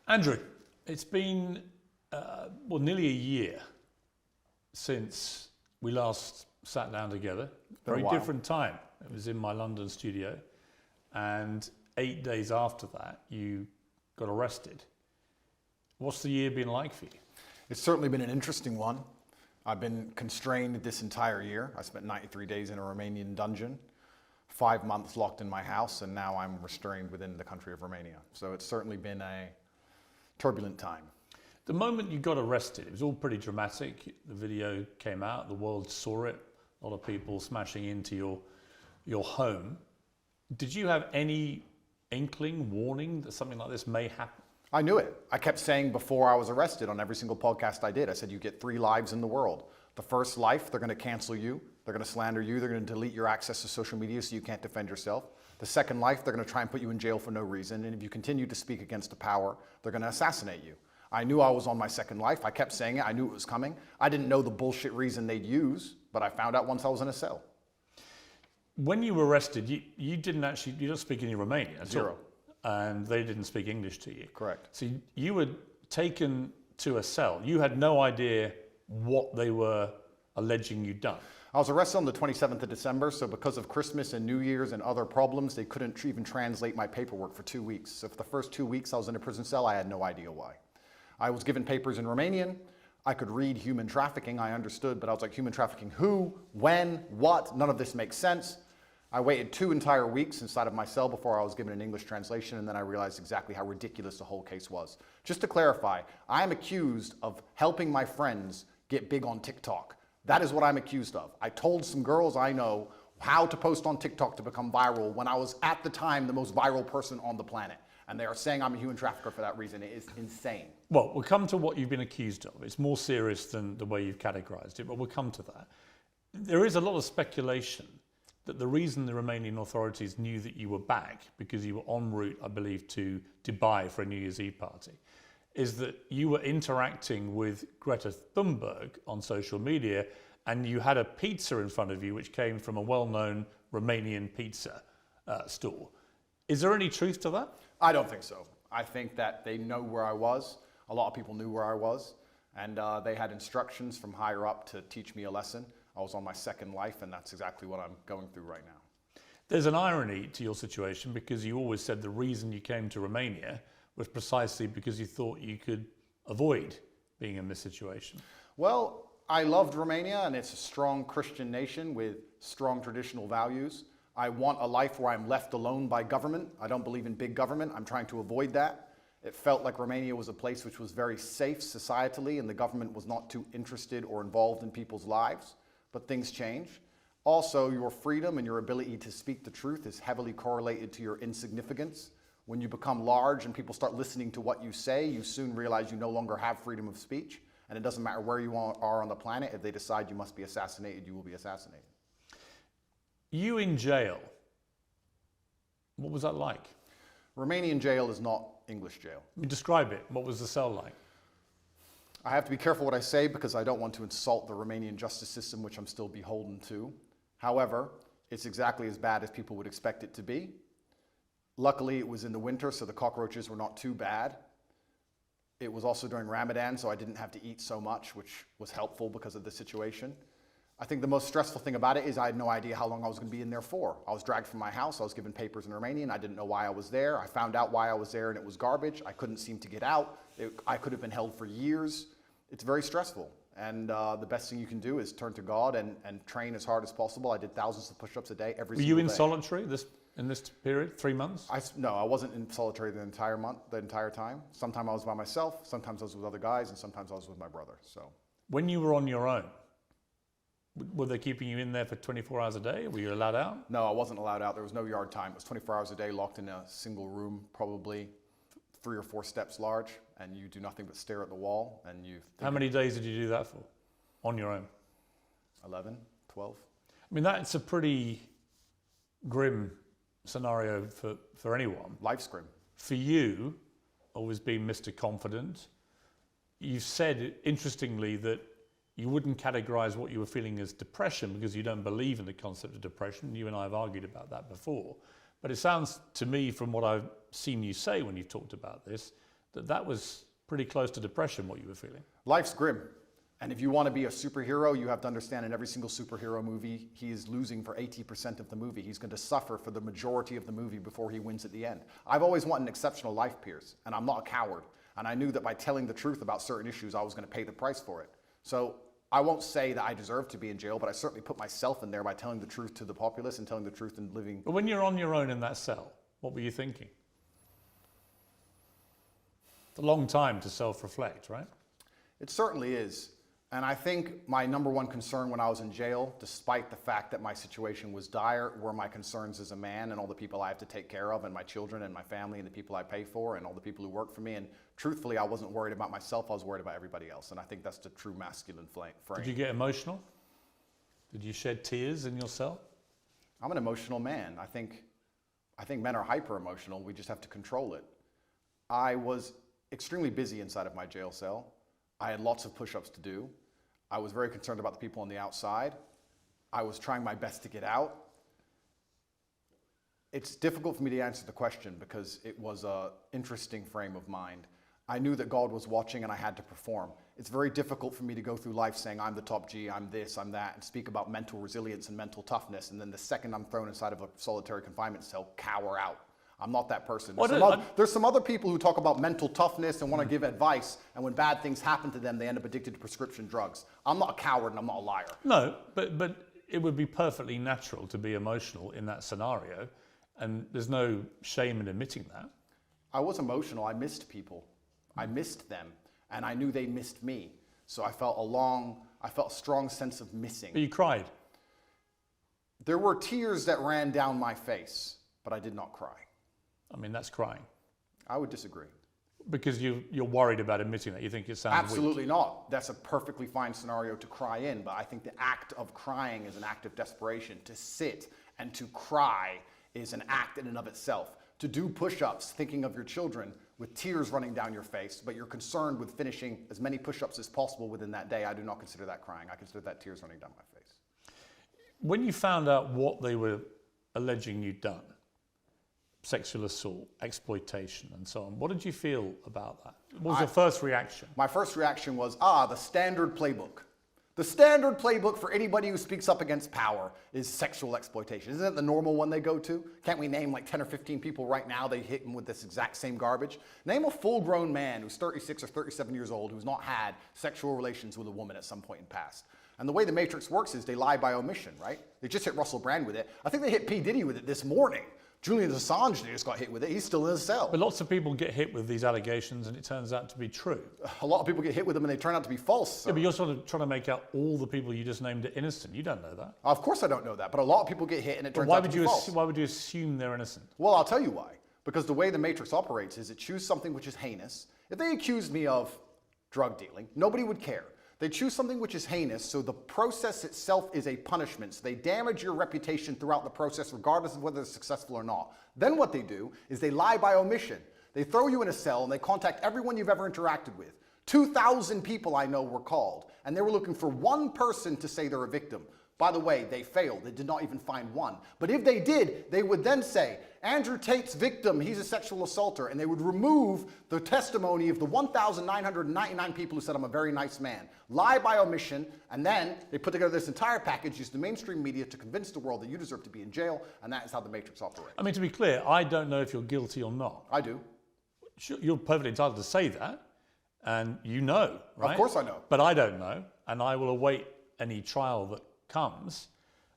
Andrew, it's been nearly a year since we last sat down together. Very different time. It was in my London studio, and 8 days after that, you got arrested. What's the year been like for you? It's certainly been an interesting one. I've been constrained this entire year. I spent 93 days in a Romanian dungeon, 5 months locked in my house, and now I'm restrained within the country of Romania. So it's certainly been a turbulent time. The moment you got arrested, it was all pretty dramatic. The video came out, the world saw it, a lot of people smashing into your home. Did you have any inkling, warning that something like this may happen? I knew it. I kept saying before I was arrested on every single podcast I did, I said, you get 3 lives in the world. The first life, they're going to cancel you. They're going to slander you. They're going to delete your access to social media so you can't defend yourself. The second life, they're going to try and put you in jail for no reason. And if you continue to speak against the power, they're going to assassinate you. I knew I was on my second life. I kept saying it. I knew it was coming. I didn't know the bullshit reason they'd use, but I found out once I was in a cell. When you were arrested, you don't speak any Romanian at Zero. all. And they didn't speak English to you. Correct. So you were taken to a cell. You had no idea what they were alleging you'd done. I was arrested on the 27th of December, so because of Christmas and New Year's and other problems, they couldn't even translate my paperwork for 2 weeks. So for the first 2 weeks I was in a prison cell, I had no idea why. I was given papers in Romanian. I could read human trafficking, I understood, but I was like, human trafficking who, when, what? None of this makes sense. I waited 2 entire weeks inside of my cell before I was given an English translation, and then I realized exactly how ridiculous the whole case was. Just to clarify, I am accused of helping my friends get big on TikTok. That is what I'm accused of. I told some girls I know how to post on TikTok to become viral when I was at the time the most viral person on the planet. And they are saying I'm a human trafficker for that reason. It is insane. Well, we'll come to what you've been accused of. It's more serious than the way you've categorized it, but we'll come to that. There is a lot of speculation that the reason the Romanian authorities knew that you were back, because you were en route, I believe, to Dubai for a New Year's Eve party, is that you were interacting with Greta Thunberg on social media, and you had a pizza in front of you which came from a well-known Romanian pizza store. Is there any truth to that? I don't think so. I think that they know where I was. A lot of people knew where I was, and they had instructions from higher up to teach me a lesson. I was on my second life, and that's exactly what I'm going through right now. There's an irony to your situation, because you always said the reason you came to Romania was precisely because you thought you could avoid being in this situation. Well, I loved Romania, and it's a strong Christian nation with strong traditional values. I want a life where I'm left alone by government. I don't believe in big government. I'm trying to avoid that. It felt like Romania was a place which was very safe societally, and the government was not too interested or involved in people's lives. But things change. Also, your freedom and your ability to speak the truth is heavily correlated to your insignificance. When you become large and people start listening to what you say, you soon realize you no longer have freedom of speech. And it doesn't matter where you are on the planet. If they decide you must be assassinated, you will be assassinated. You in jail, what was that like? Romanian jail is not English jail. Describe it. What was the cell like? I have to be careful what I say because I don't want to insult the Romanian justice system, which I'm still beholden to. However, it's exactly as bad as people would expect it to be. Luckily, it was in the winter, so the cockroaches were not too bad. It was also during Ramadan, so I didn't have to eat so much, which was helpful because of the situation. I think the most stressful thing about it is I had no idea how long I was going to be in there for. I was dragged from my house. I was given papers in Romanian. I didn't know why I was there. I found out why I was there, and it was garbage. I couldn't seem to get out. I could have been held for years. It's very stressful, and the best thing you can do is turn to God and train as hard as possible. I did thousands of push-ups a day every single day. Were you in solitary in this period, 3 months? No, I wasn't in solitary the entire time. Sometimes I was by myself, sometimes I was with other guys, and sometimes I was with my brother. So, when you were on your own, were they keeping you in there for 24 hours a day? Were you allowed out? No, I wasn't allowed out. There was no yard time. It was 24 hours a day, locked in a single room, probably 3 or 4 steps large, and you do nothing but stare at the wall. And How many days did you do that for, on your own? 11, 12. I mean, that's a pretty grim scenario for anyone. Life's grim. For you, always being Mr. Confident, you've said, interestingly, that you wouldn't categorize what you were feeling as depression because you don't believe in the concept of depression. You and I have argued about that before. But it sounds to me, from what I've seen you say when you've talked about this, that was pretty close to depression, what you were feeling. Life's grim. And if you want to be a superhero, you have to understand in every single superhero movie, he is losing for 80% of the movie. He's going to suffer for the majority of the movie before he wins at the end. I've always wanted an exceptional life, Piers, and I'm not a coward. And I knew that by telling the truth about certain issues, I was going to pay the price for it. So I won't say that I deserve to be in jail, but I certainly put myself in there by telling the truth to the populace and telling the truth and living. But when you're on your own in that cell, what were you thinking? It's a long time to self-reflect, right? It certainly is. And I think my number one concern when I was in jail, despite the fact that my situation was dire, were my concerns as a man and all the people I have to take care of, and my children and my family and the people I pay for and all the people who work for me. And truthfully, I wasn't worried about myself, I was worried about everybody else. And I think that's the true masculine frame. Did you get emotional? Did you shed tears in your cell? I'm an emotional man. I think men are hyper emotional. We just have to control it. I was extremely busy inside of my jail cell. I had lots of push-ups to do. I was very concerned about the people on the outside. I was trying my best to get out. It's difficult for me to answer the question because it was an interesting frame of mind. I knew that God was watching and I had to perform. It's very difficult for me to go through life saying I'm the top G, I'm this, I'm that, and speak about mental resilience and mental toughness, and then the second I'm thrown inside of a solitary confinement cell, cower out. I'm not that person. There's some other people who talk about mental toughness and want to give advice, and when bad things happen to them, they end up addicted to prescription drugs. I'm not a coward and I'm not a liar. No, but it would be perfectly natural to be emotional in that scenario, and there's no shame in admitting that. I was emotional. I missed people. I missed them, and I knew they missed me. So I felt a strong sense of missing. But you cried. There were tears that ran down my face, but I did not cry. I mean, that's crying. I would disagree. Because you're worried about admitting that. You think it sounds Absolutely weak. not. That's a perfectly fine scenario to cry in, but I think the act of crying is an act of desperation. To sit and to cry is an act in and of itself. To do push-ups, thinking of your children with tears running down your face, but you're concerned with finishing as many push-ups as possible within that day, I do not consider that crying. I consider that tears running down my face. When you found out what they were alleging you'd done, sexual assault, exploitation, and so on, what did you feel about that? What was your first reaction? My first reaction was, the standard playbook. The standard playbook for anybody who speaks up against power is sexual exploitation. Isn't it the normal one they go to? Can't we name like 10 or 15 people right now they hit them with this exact same garbage? Name a full-grown man who's 36 or 37 years old who's not had sexual relations with a woman at some point in the past. And the way the Matrix works is they lie by omission, right? They just hit Russell Brand with it. I think they hit P. Diddy with it this morning. Julian Assange, they just got hit with it. He's still in his cell. But lots of people get hit with these allegations and it turns out to be true. A lot of people get hit with them and they turn out to be false. So. Yeah, but you're sort of trying to make out all the people you just named are innocent. You don't know that. Of course I don't know that, but a lot of people get hit and it turns out to be false. Why would you assume they're innocent? Well, I'll tell you why. Because the way the Matrix operates is it chooses something which is heinous. If they accused me of drug dealing, nobody would care. They choose something which is heinous, so the process itself is a punishment. So they damage your reputation throughout the process, regardless of whether it's successful or not. Then what they do is they lie by omission. They throw you in a cell and they contact everyone you've ever interacted with. 2,000 people I know were called, and they were looking for one person to say they're a victim. By the way, they failed. They did not even find one. But if they did, they would then say, Andrew Tate's victim, he's a sexual assaulter. And they would remove the testimony of the 1,999 people who said, I'm a very nice man. Lie by omission. And then they put together this entire package, use the mainstream media to convince the world that you deserve to be in jail. And that is how the Matrix operates. I mean, to be clear, I don't know if you're guilty or not. I do. You're perfectly entitled to say that. And you know, right? Of course I know. But I don't know. And I will await any trial that comes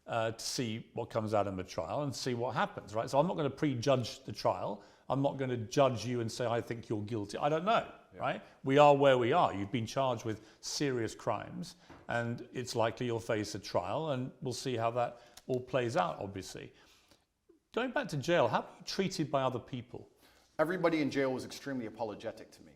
to see what comes out in the trial and see what happens, right? So I'm not going to prejudge the trial. I'm not going to judge you and say, I think you're guilty. I don't know, right? We are where we are. You've been charged with serious crimes and it's likely you'll face a trial and we'll see how that all plays out, obviously. Going back to jail, how were you treated by other people? Everybody in jail was extremely apologetic to me.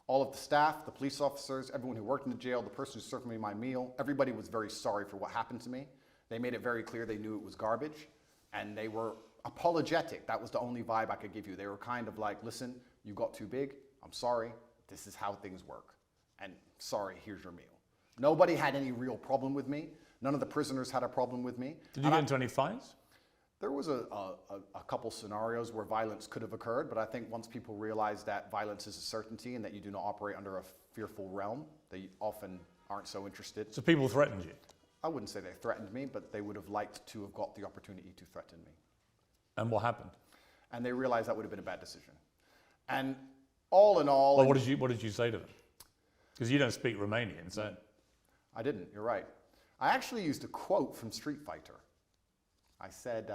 All of the staff, the police officers, everyone who worked in the jail, the person who served me my meal, everybody was very sorry for what happened to me. They made it very clear they knew it was garbage, and they were apologetic. That was the only vibe I could give you. They were kind of like, listen, you got too big. I'm sorry. This is how things work. And sorry, here's your meal. Nobody had any real problem with me. None of the prisoners had a problem with me. Did you get into any fights? There was a couple scenarios where violence could have occurred, but I think once people realize that violence is a certainty and that you do not operate under a fearful realm, they often aren't so interested. So people threatened you? I wouldn't say they threatened me, but they would have liked to have got the opportunity to threaten me. And what happened? And they realized that would have been a bad decision. And all in all... Well, what did you say to them? Because you don't speak Romanian, so... I didn't, you're right. I actually used a quote from Street Fighter. I said,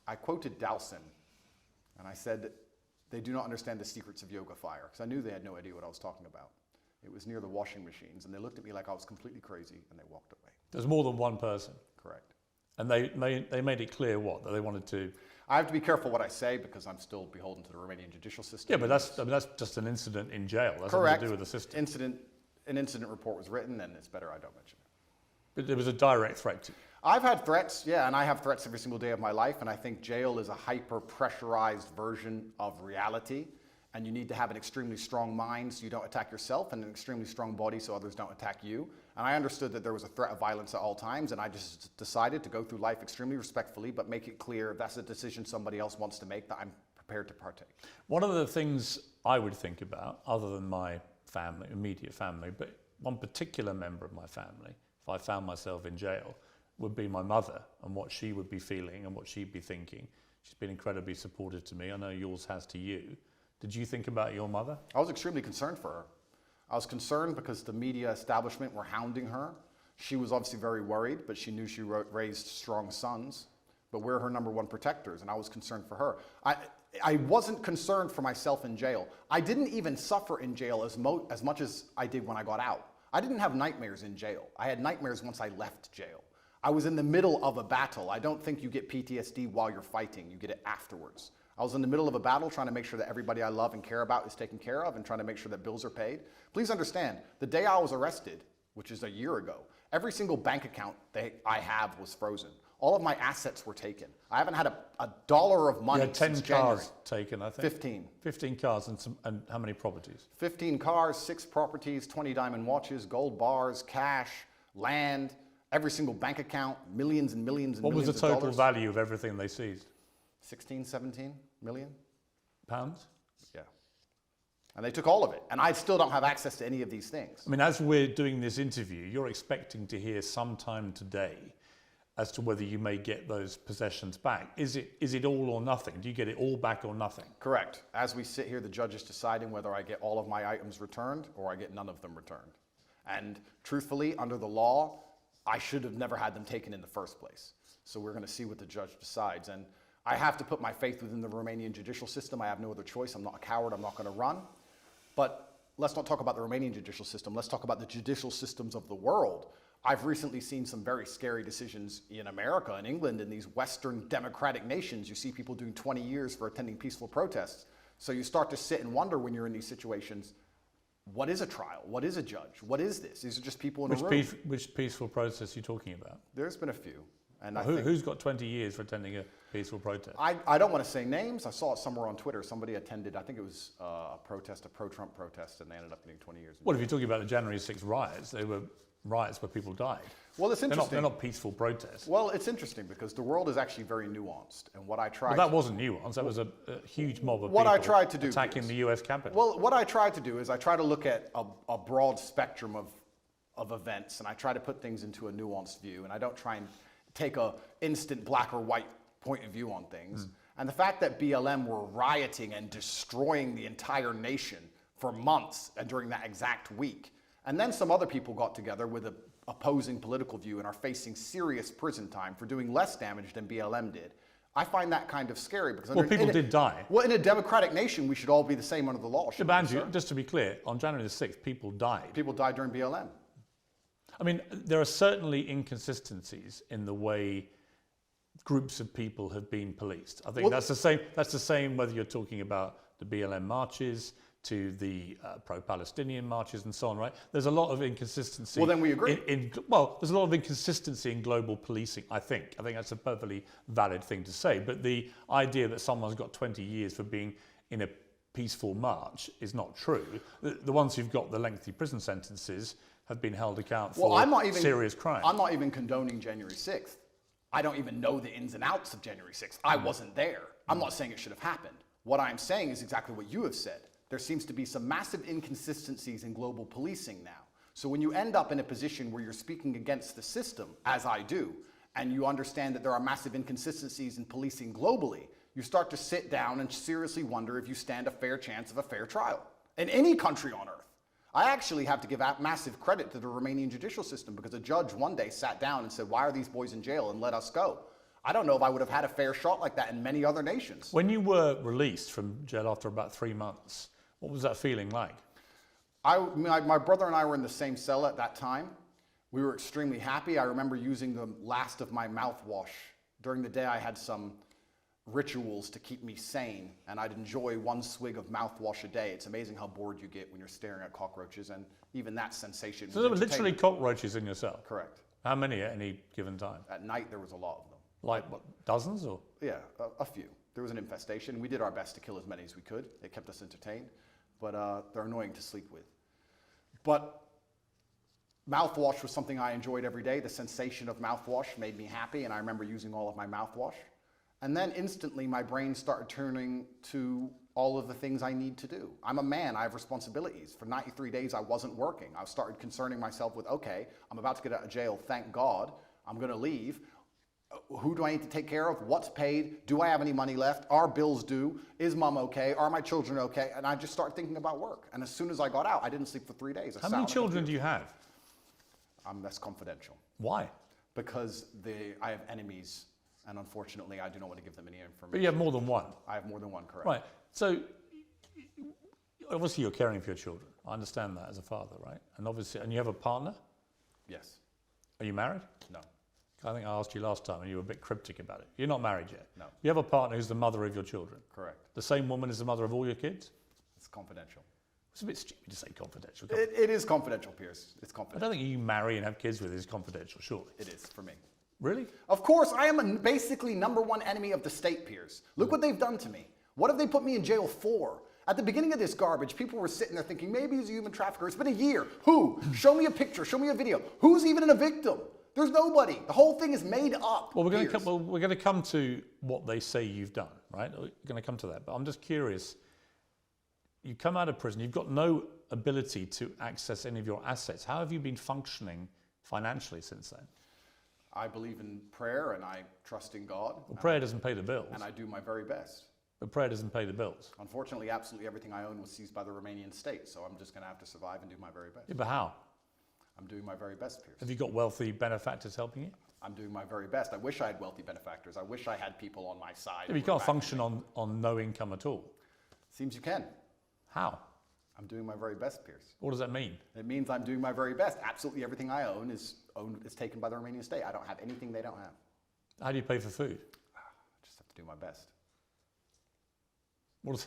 I quoted Dowson, and I said, they do not understand the secrets of yoga fire, because I knew they had no idea what I was talking about. It was near the washing machines, and they looked at me like I was completely crazy, and they walked away. There's more than one person? Correct. And they made it clear what? That they wanted to... I have to be careful what I say, because I'm still beholden to the Romanian judicial system. Yeah, but that's just an incident in jail. That's Correct. nothing to do with the system. An incident report was written, and it's better I don't mention it. But there was a direct threat to you. I've had threats, yeah, and I have threats every single day of my life, and I think jail is a hyper-pressurized version of reality, and you need to have an extremely strong mind so you don't attack yourself, and an extremely strong body so others don't attack you. And I understood that there was a threat of violence at all times, and I just decided to go through life extremely respectfully, but make it clear if that's a decision somebody else wants to make, that I'm prepared to partake. One of the things I would think about, other than my family, immediate family, but one particular member of my family, if I found myself in jail, would be my mother and what she would be feeling and what she'd be thinking. She's been incredibly supportive to me. I know yours has to you. Did you think about your mother? I was extremely concerned for her. I was concerned because the media establishment were hounding her. She was obviously very worried, but she knew she raised strong sons. But we're her number one protectors, and I was concerned for her. I wasn't concerned for myself in jail. I didn't even suffer in jail as much as I did when I got out. I didn't have nightmares in jail. I had nightmares once I left jail. I was in the middle of a battle. I don't think you get PTSD while you're fighting. You get it afterwards. I was in the middle of a battle trying to make sure that everybody I love and care about is taken care of and trying to make sure that bills are paid. Please understand, the day I was arrested, which is a year ago, every single bank account that I have was frozen. All of my assets were taken. I haven't had a dollar of money since January. You had 10 cars taken, I think. 15. 15 cars and how many properties? 15 cars, 6 properties, 20 diamond watches, gold bars, cash, land, every single bank account, millions and millions and millions of dollars. What was the total value of everything they seized? 16, 17 million. Pounds? Yeah. And they took all of it. And I still don't have access to any of these things. I mean, as we're doing this interview, you're expecting to hear sometime today as to whether you may get those possessions back. Is it all or nothing? Do you get it all back or nothing? Correct. As we sit here, the judge is deciding whether I get all of my items returned or I get none of them returned. And truthfully, under the law, I should have never had them taken in the first place. So we're going to see what the judge decides. And I have to put my faith within the Romanian judicial system. I have no other choice. I'm not a coward. I'm not going to run. But let's not talk about the Romanian judicial system. Let's talk about the judicial systems of the world. I've recently seen some very scary decisions in America and England and these Western democratic nations. You see people doing 20 years for attending peaceful protests. So you start to sit and wonder when you're in these situations, what is a trial? What is a judge? What is this? These are just people in a room. Which peaceful protest are you talking about? There's been a few. And well, who's got 20 years for attending a peaceful protest? I don't want to say names. I saw it somewhere on Twitter. Somebody attended, I think it was a protest, a pro-Trump protest, and they ended up getting 20 years. Well, if you're talking about the January 6th riots, they were riots where people died. Well, it's interesting. They're not peaceful protests. Well, it's interesting because the world is actually very nuanced. And what I tried... Well, that wasn't nuanced. That was a huge mob of what people I tried to do, attacking the US Capitol. Well, what I tried to do is I try to look at a broad spectrum of events, and I try to put things into a nuanced view, and I don't try and take a instant black or white point of view on things. And the fact that BLM were rioting and destroying the entire nation for months and during that exact week, and then some other people got together with an opposing political view and are facing serious prison time for doing less damage than BLM did. I find that kind of scary because people did die. Well, in a democratic nation, we should all be the same under the law. Andrew, just to be clear, on January the 6th, people died. People died during BLM. I mean, there are certainly inconsistencies in the way groups of people have been policed. I think that's the same. That's the same whether you're talking about the BLM marches to the pro-Palestinian marches and so on, right? There's a lot of inconsistency. Well, then we agree. There's a lot of inconsistency in global policing, I think. I think that's a perfectly valid thing to say. But the idea that someone's got 20 years for being in a peaceful march is not true. The ones who've got the lengthy prison sentences have been held account for serious crimes. I'm not even condoning January 6th. I don't even know the ins and outs of January 6th. I wasn't there. I'm not saying it should have happened. What I'm saying is exactly what you have said. There seems to be some massive inconsistencies in global policing now. So when you end up in a position where you're speaking against the system, as I do, and you understand that there are massive inconsistencies in policing globally, you start to sit down and seriously wonder if you stand a fair chance of a fair trial in any country on earth. I actually have to give massive credit to the Romanian judicial system because a judge one day sat down and said, why are these boys in jail, and let us go. I don't know if I would have had a fair shot like that in many other nations. When you were released from jail after about 3 months, what was that feeling like? My brother and I were in the same cell at that time. We were extremely happy. I remember using the last of my mouthwash. During the day, I had some rituals to keep me sane, and I'd enjoy 1 swig of mouthwash a day. It's amazing how bored you get when you're staring at cockroaches, and even that sensation. So there were literally cockroaches in your cell? Correct. How many at any given time? At night, there was a lot of them. Like what, dozens or? Yeah, a few. There was an infestation. We did our best to kill as many as we could. It kept us entertained, but they're annoying to sleep with. But mouthwash was something I enjoyed every day. The sensation of mouthwash made me happy, and I remember using all of my mouthwash. And then instantly my brain started turning to all of the things I need to do. I'm a man, I have responsibilities. For 93 days I wasn't working. I started concerning myself with, okay, I'm about to get out of jail, thank God. I'm gonna leave. Who do I need to take care of? What's paid? Do I have any money left? Are bills due? Is mom okay? Are my children okay? And I just started thinking about work. And as soon as I got out, I didn't sleep for 3 days. How many children do you have? That's confidential. Why? Because I have enemies, and unfortunately I do not want to give them any information. But you have more than one? I have more than one, correct. Right. So obviously you're caring for your children. I understand that as a father, right? And obviously, and you have a partner? Yes. Are you married? No. I think I asked you last time and you were a bit cryptic about it. You're not married yet? No. You have a partner who's the mother of your children? Correct. The same woman as the mother of all your kids? It's confidential. It's a bit stupid to say confidential. It is confidential, Piers. It's I confidential. don't think you marry and have kids with is confidential, surely. It is, for me. Really? Of course, I am basically #1 enemy of the state, Piers. Look what they've done to me. What have they put me in jail for? At the beginning of this garbage, people were sitting there thinking, maybe he's a human trafficker. It's been a year. Who? Show me a picture. Show me a video. Who's even a victim? There's nobody. The whole thing is made up. Well, we're going to come to what they say you've done, right? We're going to come to that. But I'm just curious. You come out of prison. You've got no ability to access any of your assets. How have you been functioning financially since then? I believe in prayer and I trust in God. Well, prayer doesn't pay the bills. And I do my very best. But prayer doesn't pay the bills. Unfortunately, absolutely everything I own was seized by the Romanian state, so I'm just going to have to survive and do my very best. Yeah, but how? I'm doing my very best, Piers. Have you got wealthy benefactors helping you? I'm doing my very best. I wish I had wealthy benefactors. I wish I had people on my side. Yeah, but you can't function on no income at all. Seems you can. How? I'm doing my very best, Piers. What does that mean? It means I'm doing my very best. Absolutely everything I own is taken by the Romanian state. I don't have anything they don't have. How do you pay for food? I just have to do my best. What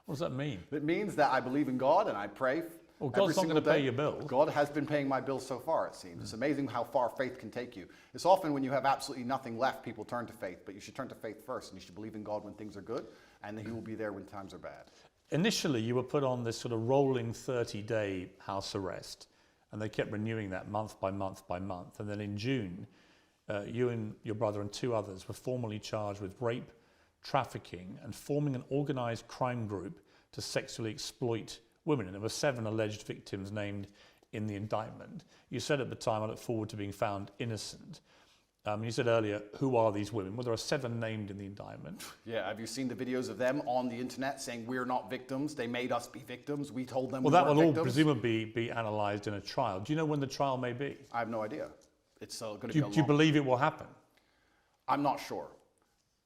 does that mean? It means that I believe in God and I pray. Well, God's not going to pay your bills. God has been paying my bills so far, it seems. It's amazing how far faith can take you. It's often when you have absolutely nothing left, people turn to faith, but you should turn to faith first, and you should believe in God when things are good, and He will be there when times are bad. Initially, you were put on this sort of rolling 30-day house arrest, and they kept renewing that month by month by month. And then in June, you and your brother and 2 others were formally charged with rape, trafficking, and forming an organized crime group to sexually exploit women. And there were 7 alleged victims named in the indictment. You said at the time, I look forward to being found innocent. You said earlier, who are these women? Well, there are 7 named in the indictment. Yeah, have you seen the videos of them on the internet saying we're not victims? They made us be victims. We told them we weren't victims. Well, that will all presumably be analysed in a trial. Do you know when the trial may be? I have no idea. It's going to be a long... Do you believe it will happen? I'm not sure.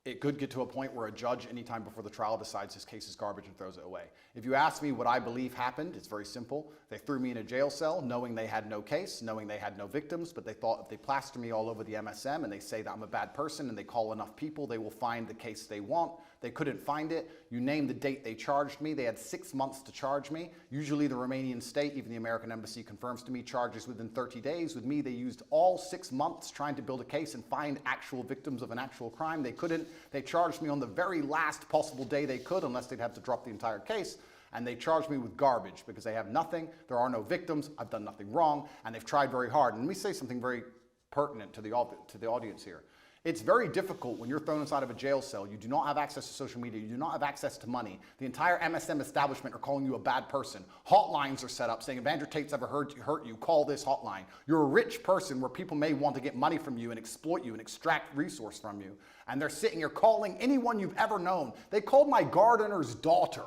It could get to a point where a judge, anytime before the trial, decides his case is garbage and throws it away. If you ask me what I believe happened, it's very simple. They threw me in a jail cell knowing they had no case, knowing they had no victims, but they thought if they plaster me all over the MSM and they say that I'm a bad person and they call enough people, they will find the case they want. They couldn't find it. You name the date they charged me. They had 6 months to charge me. Usually the Romanian state, even the American embassy confirms to me, charges within 30 days. With me, they used all 6 months trying to build a case and find actual victims of an actual crime. They couldn't. They charged me on the very last possible day they could, unless they'd have to drop the entire case. And they charged me with garbage because they have nothing. There are no victims. I've done nothing wrong. And they've tried very hard. And let me say something very pertinent to the audience here. It's very difficult when you're thrown inside of a jail cell. You do not have access to social media. You do not have access to money. The entire MSM establishment are calling you a bad person. Hotlines are set up saying, if Andrew Tate's ever hurt you, call this hotline. You're a rich person where people may want to get money from you and exploit you and extract resource from you. And they're sitting here calling anyone you've ever known. They called my gardener's daughter,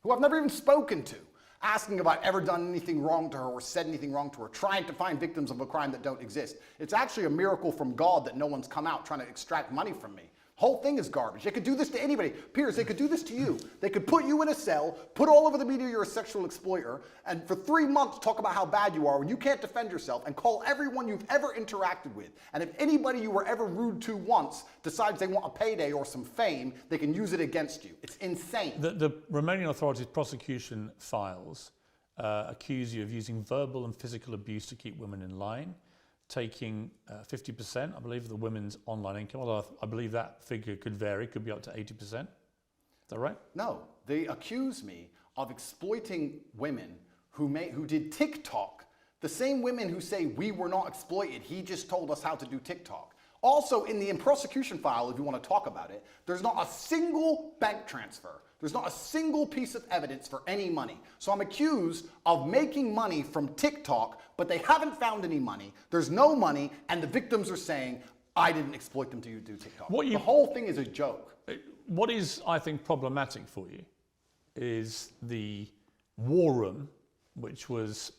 who I've never even spoken to, asking if I've ever done anything wrong to her or said anything wrong to her, trying to find victims of a crime that don't exist. It's actually a miracle from God that no one's come out trying to extract money from me. Whole thing is garbage. They could do this to anybody. Piers, they could do this to you. They could put you in a cell, put all over the media you're a sexual exploiter, and for 3 months talk about how bad you are when you can't defend yourself, and call everyone you've ever interacted with. And if anybody you were ever rude to once decides they want a payday or some fame, they can use it against you. It's insane. The Romanian authorities' prosecution files accuse you of using verbal and physical abuse to keep women in line, taking 50%, I believe, of the women's online income, although I believe that figure could vary, could be up to 80%. Is that right? No, they accuse me of exploiting women who did TikTok, the same women who say we were not exploited, he just told us how to do TikTok. Also, in the prosecution file, if you want to talk about it, there's not a single bank transfer. There's not a single piece of evidence for any money. So I'm accused of making money from TikTok, but they haven't found any money. There's no money, and the victims are saying, I didn't exploit them to do TikTok. The whole thing is a joke. What is, I think, problematic for you is the war room, which was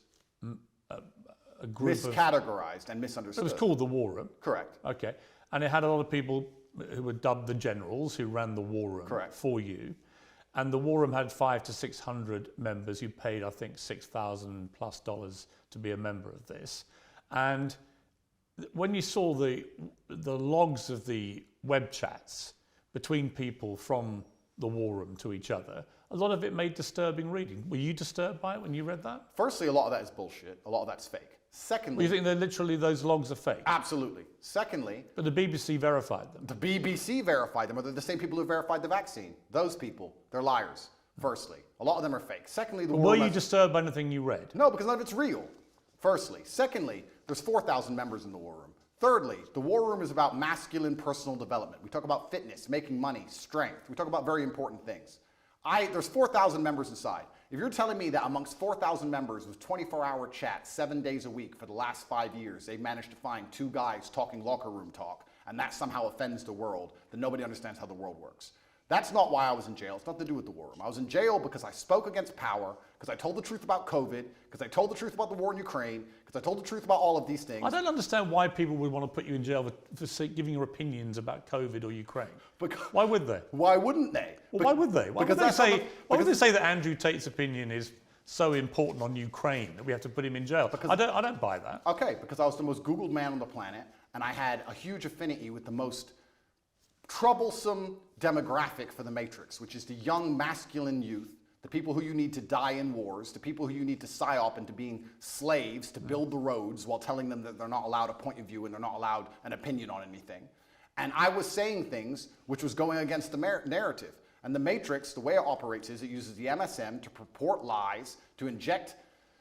a group miscategorized and misunderstood. It was called the war room. Correct. Okay. And it had a lot of people who were dubbed the generals who ran the war room for you. And the war room had 500 to 600 members who paid, I think, $6,000+ to be a member of this. And when you saw the logs of the web chats between people from the war room to each other, a lot of it made disturbing reading. Were you disturbed by it when you read that? Firstly, a lot of that is bullshit. A lot of that's fake. Secondly... You think that literally those logs are fake? Absolutely. Secondly... But the BBC verified them. The BBC verified them, or they're the same people who verified the vaccine. Those people, they're liars, firstly. A lot of them are fake. Secondly, were you disturbed by anything you read? No, because none of it's real, firstly. Secondly, there's 4,000 members in the war room. Thirdly, the war room is about masculine personal development. We talk about fitness, making money, strength. We talk about very important things. There's 4,000 members inside. If you're telling me that amongst 4,000 members with 24-hour chats 7 days a week for the last 5 years, they've managed to find 2 guys talking locker room talk, and that somehow offends the world, then nobody understands how the world works. That's not why I was in jail. It's nothing to do with the war room. I was in jail because I spoke against power, because I told the truth about COVID, because I told the truth about the war in Ukraine, because I told the truth about all of these things. I don't understand why people would want to put you in jail for giving your opinions about COVID or Ukraine. Why would they? Why wouldn't they? Well, why would they? Why would they say that Andrew Tate's opinion is so important on Ukraine that we have to put him in jail? I don't buy that. Okay, because I was the most Googled man on the planet, and I had a huge affinity with the most troublesome demographic for the Matrix, which is the young masculine youth, the people who you need to die in wars, the people who you need to psyop into being slaves to build the roads while telling them that they're not allowed a point of view and they're not allowed an opinion on anything. And I was saying things which was going against the narrative. And the Matrix, the way it operates is it uses the MSM to purport lies, to inject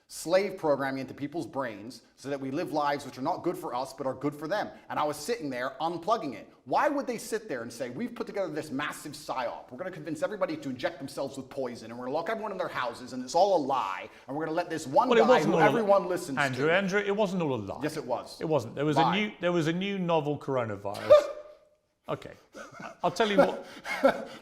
slave programming into people's brains so that we live lives which are not good for us but are good for them. And I was sitting there unplugging it. Why would they sit there and say, we've put together this massive psyop, we're going to convince everybody to inject themselves with poison, and we're going to lock everyone in their houses, and it's all a lie, and we're going to let this one guy who everyone listens to... Andrew, it wasn't all a lie. Yes, it was. It wasn't. There was a new novel coronavirus. Okay, I'll tell you what.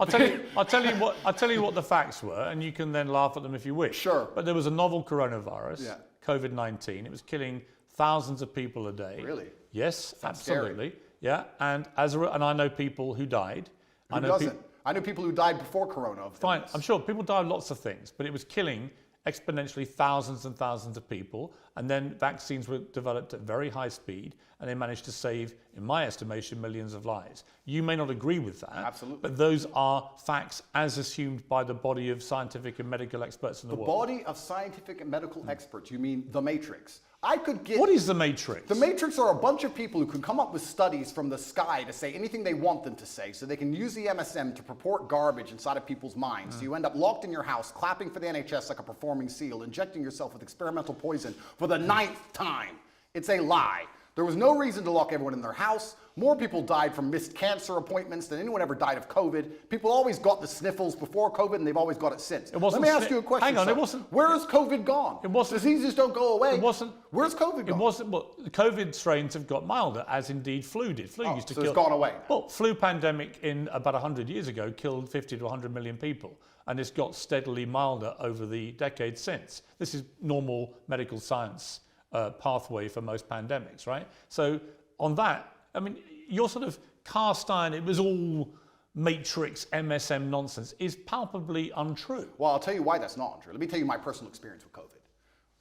I'll tell you what the facts were, and you can then laugh at them if you wish. Sure. But there was a novel coronavirus, COVID-19. It was killing thousands of people a day. Really? Yes, That's absolutely. Scary. Yeah, and I know people who died. Who doesn't? I know people who died before Corona. Fine, I'm sure people died of lots of things, but it was killing exponentially thousands and thousands of people, and then vaccines were developed at very high speed, and they managed to save, in my estimation, millions of lives. You may not agree with that, absolutely, but those are facts as assumed by the body of scientific and medical experts in the world. The body of scientific and medical experts, you mean the Matrix? I could get... What is the Matrix? The Matrix are a bunch of people who can come up with studies from the sky to say anything they want them to say, so they can use the MSM to purport garbage inside of people's minds. So you end up locked in your house, clapping for the NHS like a performing seal, injecting yourself with experimental poison for the 9th time. It's a lie. There was no reason to lock everyone in their house. More people died from missed cancer appointments than anyone ever died of COVID. People always got the sniffles before COVID, and they've always got it since. Let me ask you a question. Hang on, sir. it wasn't. Where has COVID gone? It wasn't. Diseases don't go away. It wasn't. Where's COVID gone? It wasn't. Well, the COVID strains have got milder, as indeed flu did. Flu used to kill. It's gone away now. Well, flu pandemic in about 100 years ago killed 50 to 100 million people, and it's got steadily milder over the decades since. This is normal medical science pathway for most pandemics, right? So on that, I mean, your sort of cast iron, it was all matrix MSM nonsense, is palpably untrue. Well, I'll tell you why that's not untrue. Let me tell you my personal experience with COVID.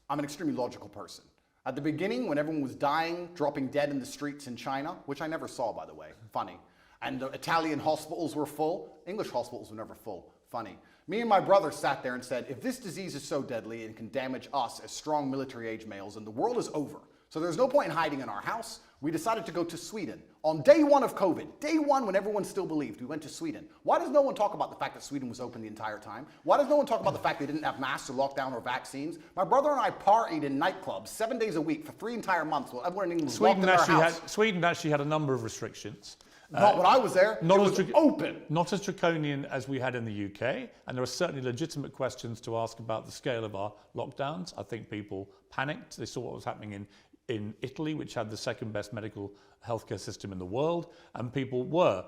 I'm an extremely logical person. At the beginning, when everyone was dying, dropping dead in the streets in China, which I never saw, by the way, funny, and the Italian hospitals were full, English hospitals were never full, funny. Me and my brother sat there and said, if this disease is so deadly and can damage us as strong military-age males, then the world is over. So there's no point in hiding in our house. We decided to go to Sweden. On day one of COVID, day one when everyone still believed, we went to Sweden. Why does no one talk about the fact that Sweden was open the entire time? Why does no one talk about the fact they didn't have masks or lockdown or vaccines? My brother and I partied in nightclubs 7 days a week for 3 entire months while everyone in England was locked in their house. Sweden actually had a number of restrictions. Not when I was there. It was open. Not as draconian as we had in the UK, and there are certainly legitimate questions to ask about the scale of our lockdowns. I think people panicked. They saw what was happening in Italy, which had the second best medical healthcare system in the world, and people were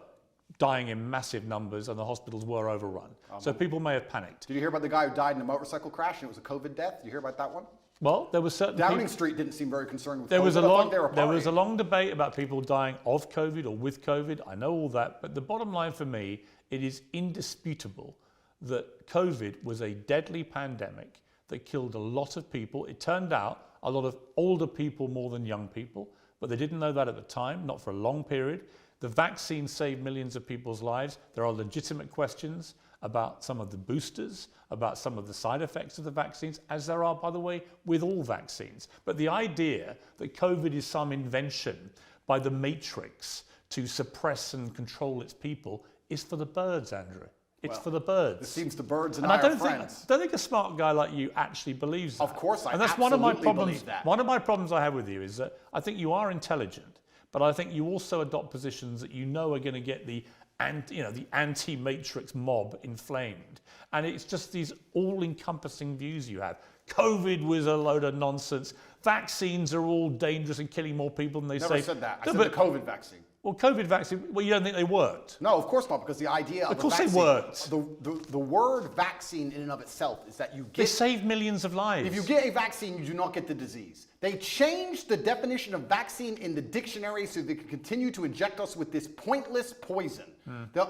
dying in massive numbers and the hospitals were overrun. So people may have panicked. Did you hear about the guy who died in a motorcycle crash and it was a COVID death? Did you hear about that one? Well, there was certain Downing Street didn't seem very concerned with there COVID. There was a long debate about people dying of COVID or with COVID. I know all that, but the bottom line for me, it is indisputable that COVID was a deadly pandemic that killed a lot of people. It turned out a lot of older people more than young people, but they didn't know that at the time, not for a long period. The vaccine saved millions of people's lives. There are legitimate questions about some of the boosters, about some of the side effects of the vaccines, as there are, by the way, with all vaccines. But the idea that COVID is some invention by the matrix to suppress and control its people is for the birds, Andrew. It's for the birds. It seems the birds and I are friends. I don't think a smart guy like you actually believes that. Of course, and that's one of my problems. One of my problems I have with you is that I think you are intelligent, but I think you also adopt positions that you know are going to get the anti-matrix mob inflamed. And it's just these all-encompassing views you have. COVID was a load of nonsense. Vaccines are all dangerous and killing more people than they say. Never said that. I said the COVID vaccine. Well, COVID vaccine, well, you don't think they worked? No, of course not, because the idea of course a vaccine, they worked. The word vaccine in and of itself is that you get... They save millions of lives. If you get a vaccine, you do not get the disease. They changed the definition of vaccine in the dictionary so they could continue to inject us with this pointless poison.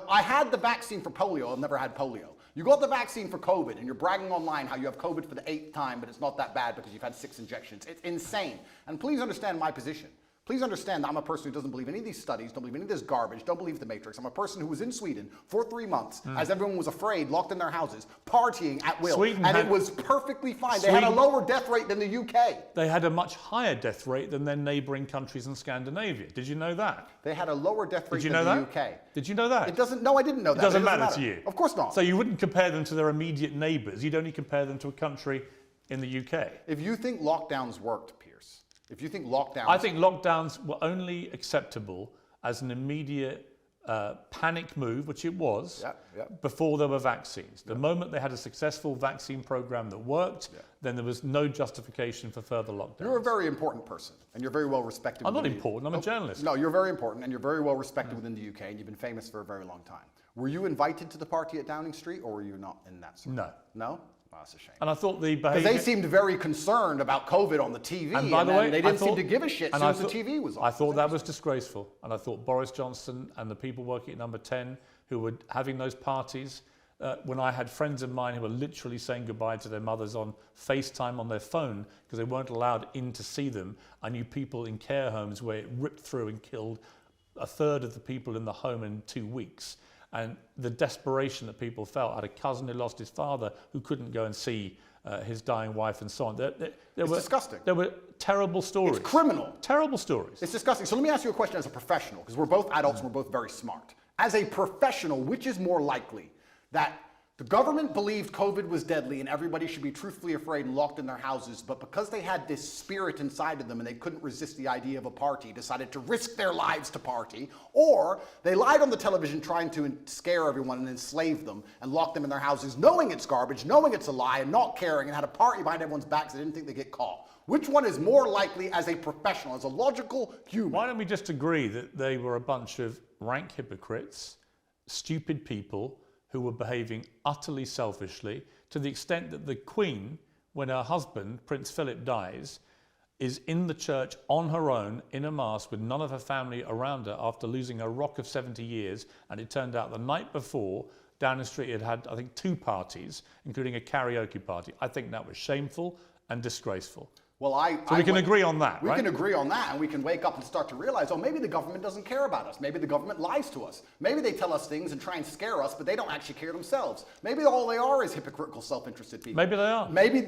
I had the vaccine for polio. I've never had polio. You got the vaccine for COVID, and you're bragging online how you have COVID for the 8th time, but it's not that bad because you've had 6 injections. It's insane. And please understand my position. Please understand that I'm a person who doesn't believe any of these studies, don't believe any of this garbage, don't believe the Matrix. I'm a person who was in Sweden for 3 months as everyone was afraid, locked in their houses, partying at will. It was perfectly fine. They had a lower death rate than the UK. They had a much higher death rate than their neighbouring countries in Scandinavia. Did you know that? They had a lower death rate than the UK. Did you know that? It doesn't, no, I didn't know that. It doesn't matter to you? Of course not. So you wouldn't compare them to their immediate neighbours. You'd only compare them to a country in the UK. If you think lockdowns worked, Piers, if you think lockdowns... I think lockdowns were only acceptable as an immediate panic move, which it was, before there were vaccines. The moment they had a successful vaccine program that worked, then there was no justification for further lockdowns. You're a very important person, and you're very well respected. I'm not important, I'm a journalist. No, you're very important, and you're very well respected within the UK, and you've been famous for a very long time. Were you invited to the party at Downing Street, or were you not in that circle? No. No? Oh, that's a shame. And I thought the behaviour... Because they seemed very concerned about COVID on the TV, and by the way, they didn't seem to give a shit as soon as the TV was on. I thought that was disgraceful. And I thought Boris Johnson and the people working at Number 10 who were having those parties, when I had friends of mine who were literally saying goodbye to their mothers on FaceTime on their phone because they weren't allowed in to see them. I knew people in care homes where it ripped through and killed a third of the people in the home in 2 weeks. And the desperation that people felt. I had a cousin who lost his father who couldn't go and see his dying wife and so on. It's disgusting. There were terrible stories. It's criminal. Terrible stories. It's disgusting. So let me ask you a question as a professional, because we're both adults and we're both very smart. As a professional, which is more likely, that The government believed COVID was deadly and everybody should be truthfully afraid and locked in their houses, but because they had this spirit inside of them and they couldn't resist the idea of a party, decided to risk their lives to party, or they lied on the television trying to scare everyone and enslave them and lock them in their houses, knowing it's garbage, knowing it's a lie, and not caring, and had a party behind everyone's backs so they didn't think they'd get caught. Which one is more likely as a professional, as a logical human? Why don't we just agree that they were a bunch of rank hypocrites, stupid people who were behaving utterly selfishly, to the extent that the Queen, when her husband, Prince Philip, dies, is in the church on her own, in a mass, with none of her family around her after losing a rock of 70 years. And it turned out the night before, Downing Street had, I think, 2 parties, including a karaoke party. I think that was shameful and disgraceful. Well, so we can agree on that, right? We can agree on that, and we can wake up and start to realize, oh, maybe the government doesn't care about us. Maybe the government lies to us. Maybe they tell us things and try and scare us, but they don't actually care themselves. Maybe all they are is hypocritical, self-interested people. Maybe they are. Maybe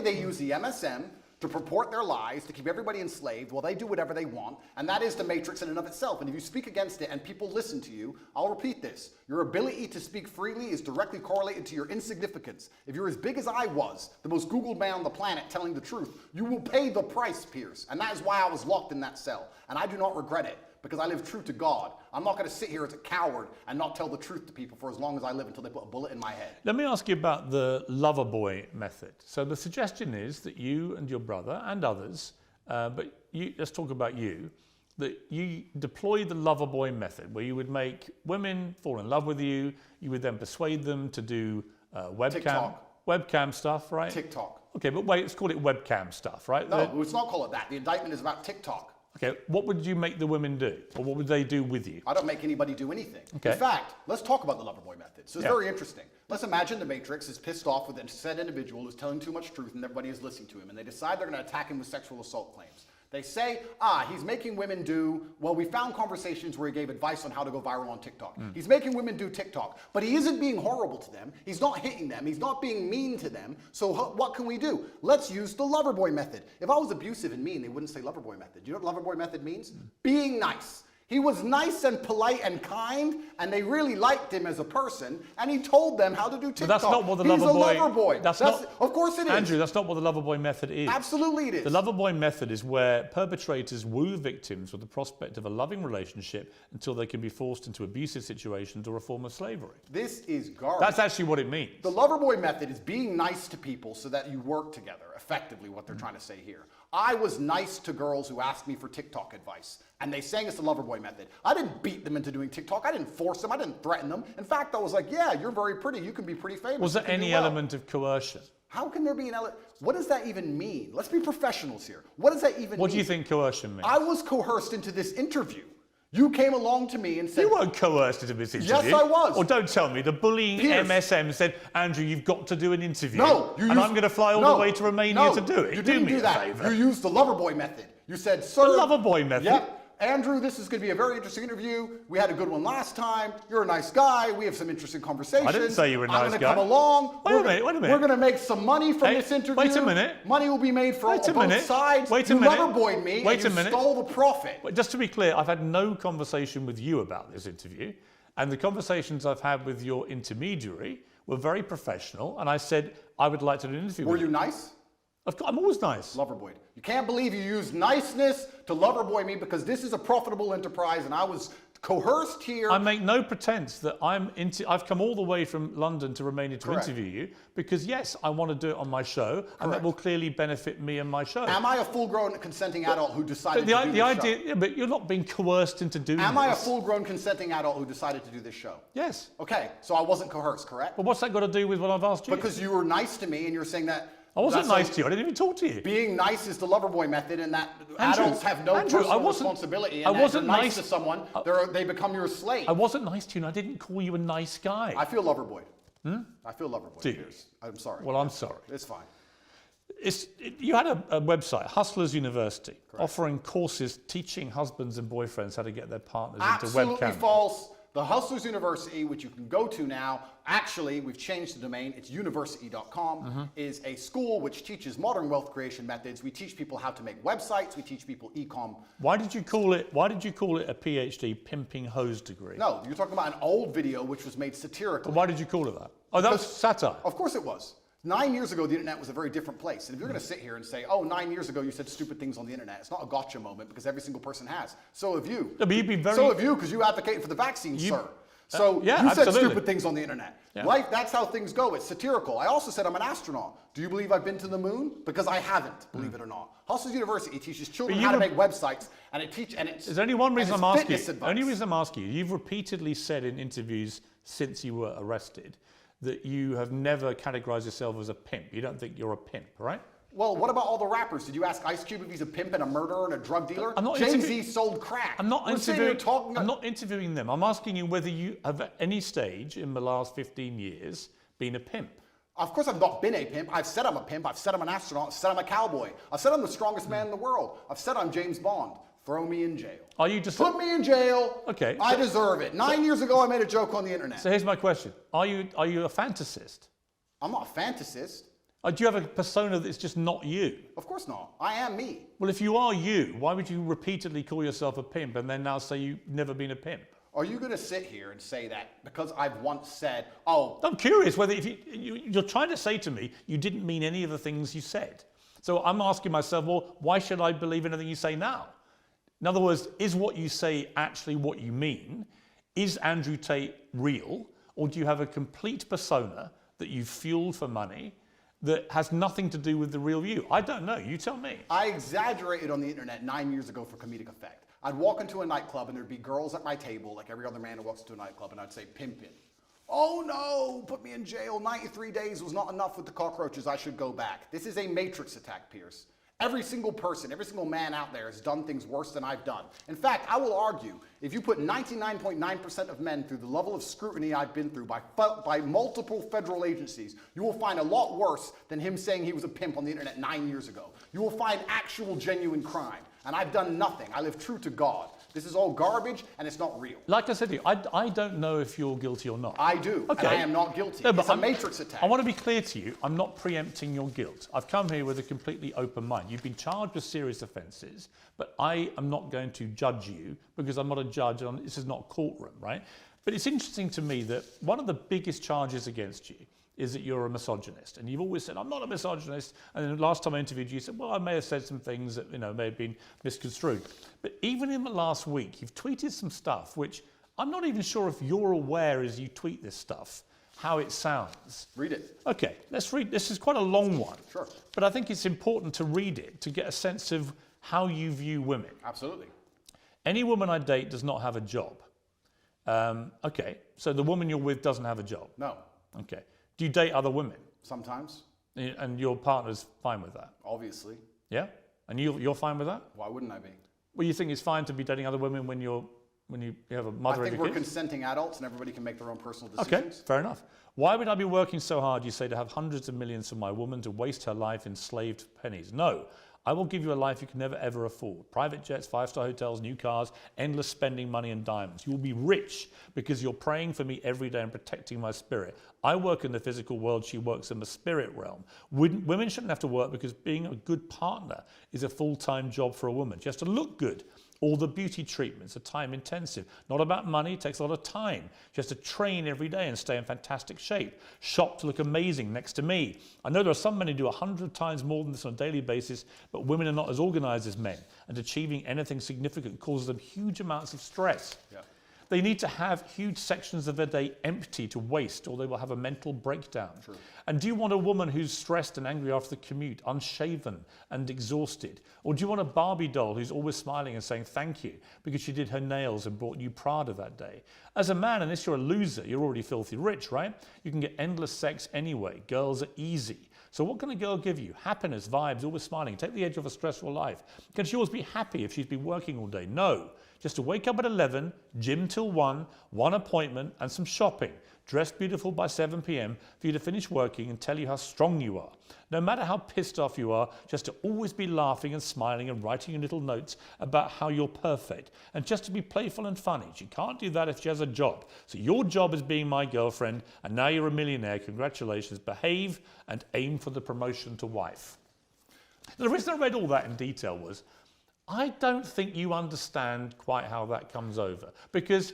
they use the MSM to purport their lies, to keep everybody enslaved while they do whatever they want, and that is the matrix in and of itself. And if you speak against it and people listen to you, I'll repeat this. Your ability to speak freely is directly correlated to your insignificance. If you're as big as I was, the most Googled man on the planet telling the truth, you will pay the price, Piers. And that is why I was locked in that cell. And I do not regret it, because I live true to God. I'm not going to sit here as a coward and not tell the truth to people for as long as I live until they put a bullet in my head. Let me ask you about the lover boy method. So the suggestion is that you and your brother and others, let's talk about you, that you deploy the lover boy method, where you would make women fall in love with you. You would then persuade them to do webcam stuff, right? TikTok. Okay, but wait, let's call it webcam stuff, right? No, let's not call it that. The indictment is about TikTok. Okay, what would you make the women do? Or what would they do with you? I don't make anybody do anything. Okay. In fact, let's talk about the lover boy method. So it's very interesting. Let's imagine the Matrix is pissed off with a said individual who's telling too much truth and everybody is listening to him, and they decide they're going to attack him with sexual assault claims. They say, he's making women do, well, we found conversations where he gave advice on how to go viral on TikTok. He's making women do TikTok, but he isn't being horrible to them. He's not hitting them. He's not being mean to them. So what can we do? Let's use the lover boy method. If I was abusive and mean, they wouldn't say lover boy method. Do you know what lover boy method means? Being nice. He was nice and polite and kind, and they really liked him as a person, and he told them how to do TikTok. But that's not what the lover boy... He's a lover boy. Of course it is. Andrew, that's not what the lover boy method is. Absolutely it is. The lover boy method is where perpetrators woo victims with the prospect of a loving relationship until they can be forced into abusive situations or a form of slavery. This is garbage. That's actually what it means. The lover boy method is being nice to people so that you work together, effectively what they're trying to say here. I was nice to girls who asked me for TikTok advice, and they sang it's the lover boy method. I didn't beat them into doing TikTok. I didn't force them. I didn't threaten them. In fact, I was like, yeah, you're very pretty. You can be pretty famous. Was there any element of coercion? How can there be an element? What does that even mean? Let's be professionals here. What does that even mean? What do you think coercion means? I was coerced into this interview. You came along to me and said... You weren't coerced into this interview. Yes, I was. Or don't tell me. The bullying Piers. MSM said, Andrew, you've got to do an interview. No. And I'm going to fly all the way to Romania to do it. You didn't do that. Favor. You used the lover boy method. You said, sir... The lover boy method? Yep. Andrew, this is going to be a very interesting interview. We had a good one last time. You're a nice guy. We have some interesting conversations. I didn't say you were a nice guy. I'm going to come along. Wait a minute. We're going to make some money from this interview. Wait a minute. Money will be made from both sides. Wait a minute. You lover boyed me and you stole the profit. Just to be clear, I've had no conversation with you about this interview. And the conversations I've had with your intermediary were very professional. And I said, I would like to do an interview with you. Were you nice? I'm always nice. Loverboy. You can't believe you used niceness to loverboy me because this is a profitable enterprise and I was coerced here. I make no pretense that I've come all the way from London to Romania to interview you because, yes, I want to do it on my show and that will clearly benefit me and my show. Am I a full-grown consenting adult who decided to do this show? Yeah, but you're not being coerced into doing this. Am I a full-grown consenting adult who decided to do this show? Yes. Okay, so I wasn't coerced, correct? But what's that got to do with what I've asked you? Because you were nice to me and you're saying that... I wasn't nice to you. I didn't even talk to you. Being nice is the loverboy method, and that adults have no personal responsibility. And I wasn't nice to someone; they become your slave. I wasn't nice to you, and I didn't call you a nice guy. I feel loverboy. I feel loverboy. Do you? I'm sorry. Well, I'm sorry. It's fine. You had a website, Hustlers University, offering courses teaching husbands and boyfriends how to get their partners into webcam. Absolutely false. The Hustlers University, which you can go to now, actually, we've changed the domain, it's university.com, is a school which teaches modern wealth creation methods. We teach people how to make websites, we teach people e-com. Why did you call it a PhD pimping hose degree? No, you're talking about an old video which was made satirically. Why did you call it that? Oh, that was satire. Of course it was. 9 years ago, the internet was a very different place. And if you're going to sit here and say, oh, 9 years ago, you said stupid things on the internet, it's not a gotcha moment because every single person has. So have you. No, but you'd be very... So have you, because you advocate for the vaccine, sir. So yeah, you absolutely. said stupid things on the internet. Yeah. Life, that's how things go. It's satirical. I also said I'm an astronaut. Do you believe I've been to the moon? Because I haven't, believe it or not. Hustlers University teaches children how to make websites, and it's There's only one reason I'm asking you. advice. Only reason I'm asking you. You've repeatedly said in interviews since you were arrested that you have never categorized yourself as a pimp. You don't think you're a pimp, right? Well, what about all the rappers? Did you ask Ice Cube if he's a pimp and a murderer and a drug dealer? I'm not Jay-Z sold crack. I'm not interviewing. I'm not interviewing them. I'm asking you whether you have at any stage in the last 15 years been a pimp. Of course I've not been a pimp. I've said I'm a pimp. I've said I'm an astronaut. I've said I'm a cowboy. I've said I'm the strongest man in the world. I've said I'm James Bond. Throw me in jail. Are you just... Put me in jail. Okay. I deserve it. 9 years ago, I made a joke on the internet. So here's my question. Are you a fantasist? I'm not a fantasist. Do you have a persona that's just not you? Of course not. I am me. Well, if you are you, why would you repeatedly call yourself a pimp and then now say you've never been a pimp? Are you going to sit here and say that because I've once said, oh... I'm curious whether if you're trying to say to me you didn't mean any of the things you said. So I'm asking myself, well, why should I believe anything you say now? In other words, is what you say actually what you mean? Is Andrew Tate real? Or do you have a complete persona that you've fueled for money that has nothing to do with the real you? I don't know. You tell me. I exaggerated on the internet 9 years ago for comedic effect. I'd walk into a nightclub and there'd be girls at my table, like every other man who walks into a nightclub, and I'd say, pimpin'. Oh no, put me in jail. 93 days was not enough with the cockroaches. I should go back. This is a matrix attack, Piers. Every single person, every single man out there has done things worse than I've done. In fact, I will argue, if you put 99.9% of men through the level of scrutiny I've been through by multiple federal agencies, you will find a lot worse than him saying he was a pimp on the internet 9 years ago. You will find actual genuine crime. And I've done nothing. I live true to God. This is all garbage and it's not real. Like I said to you, I don't know if you're guilty or not. I do, okay. And I am not guilty. No, it's a matrix attack. I want to be clear to you, I'm not preempting your guilt. I've come here with a completely open mind. You've been charged with serious offences, but I am not going to judge you because I'm not a judge. This is not a courtroom, right? But it's interesting to me that one of the biggest charges against you is that you're a misogynist. And you've always said, I'm not a misogynist. And then the last time I interviewed you, you said, well, I may have said some things that may have been misconstrued. But even in the last week, you've tweeted some stuff, which I'm not even sure if you're aware as you tweet this stuff, how it sounds. Read it. Okay, let's read. This is quite a long one. Sure. But I think it's important to read it to get a sense of how you view women. Absolutely. Any woman I date does not have a job. Okay, so the woman you're with doesn't have a job? No. Okay. Do you date other women? Sometimes. And your partner's fine with that? Obviously. Yeah? And you're fine with that? Why wouldn't I be? Well, you think it's fine to be dating other women when you have a mother and I think a we're kid? consenting adults and everybody can make their own personal decisions. Okay, fair enough. Why would I be working so hard, you say, to have hundreds of millions for my woman to waste her life in slaved pennies? No. I will give you a life you can never ever afford. Private jets, five-star hotels, new cars, endless spending money and diamonds. You will be rich because you're praying for me every day and protecting my spirit. I work in the physical world, she works in the spirit realm. Women shouldn't have to work because being a good partner is a full-time job for a woman. She has to look good. All the beauty treatments are time intensive. Not about money, it takes a lot of time. She has to train every day and stay in fantastic shape. Shop to look amazing next to me. I know there are some men who do 100 times more than this on a daily basis, but women are not as organized as men, and achieving anything significant causes them huge amounts of stress. Yeah. They need to have huge sections of their day empty to waste, or they will have a mental breakdown. True. And do you want a woman who's stressed and angry after the commute, unshaven and exhausted? Or do you want a Barbie doll who's always smiling and saying thank you because she did her nails and bought you Prada that day? As a man, unless you're a loser, you're already filthy rich, right? You can get endless sex anyway. Girls are easy. So what can a girl give you? Happiness, vibes, always smiling. Take the edge off a stressful life. Can she always be happy if she's been working all day? No. Just to wake up at 11, gym till 1, one appointment and some shopping. dress beautiful by 7 p.m. for you to finish working and tell you how strong you are. No matter how pissed off you are, just to always be laughing and smiling and writing you little notes about how you're perfect. And just to be playful and funny. She can't do that if she has a job. So your job is being my girlfriend, and now you're a millionaire. Congratulations. Behave and aim for the promotion to wife. The reason I read all that in detail was, I don't think you understand quite how that comes over, because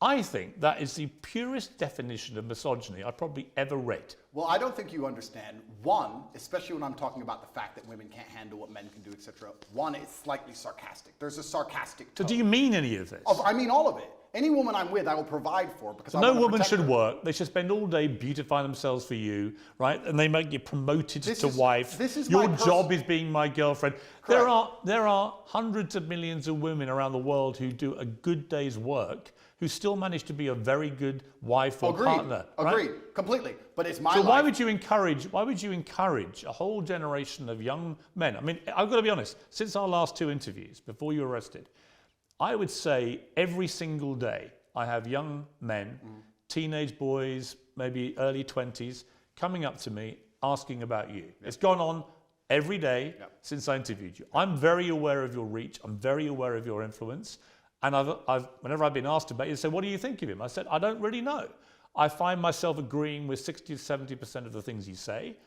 I think that is the purest definition of misogyny I've probably ever read. Well, I don't think you understand. One, especially when I'm talking about the fact that women can't handle what men can do, etc. One, it's slightly sarcastic. There's a sarcastic tone. So do you mean any of this? I mean all of it. Any woman I'm with, I will provide for because I No want to woman protect should her. work. They should spend all day beautifying themselves for you, right? And they might get promoted to wife. This is Your my job is being my girlfriend. Correct. There are hundreds of millions of women around the world who do a good day's work who still manage to be a very good wife or partner. Right? Agreed, completely. But it's my So life. why would you encourage a whole generation of young men? I mean, I've got to be honest, since our last 2 interviews, before you were arrested, I would say every single day I have young men, teenage boys, maybe early 20s, coming up to me asking about you. It's gone on every day since I interviewed you. I'm very aware of your reach. I'm very aware of your influence. And whenever I've been asked about you, they say, what do you think of him? I said, I don't really know. I find myself agreeing with 60 to 70% of the things you say.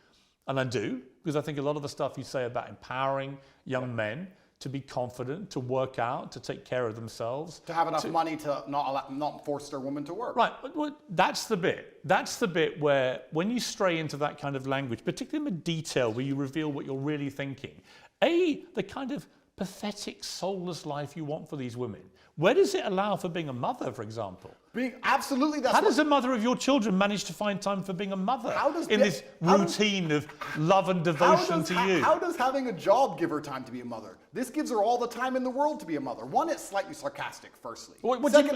And I do, because I think a lot of the stuff you say about empowering young men to be confident, to work out, to take care of themselves. To have enough money to not force their woman to work. Right, but that's the bit. That's the bit where when you stray into that kind of language, particularly in the detail where you reveal what you're really thinking, the kind of pathetic, soulless life you want for these women. Where does it allow for being a mother, for example? Absolutely, that's How does a mother of your children manage to find time for being a mother in this routine of love and devotion to you? How does having a job give her time to be a mother? This gives her all the time in the world to be a mother. One, it's slightly sarcastic, firstly. What do you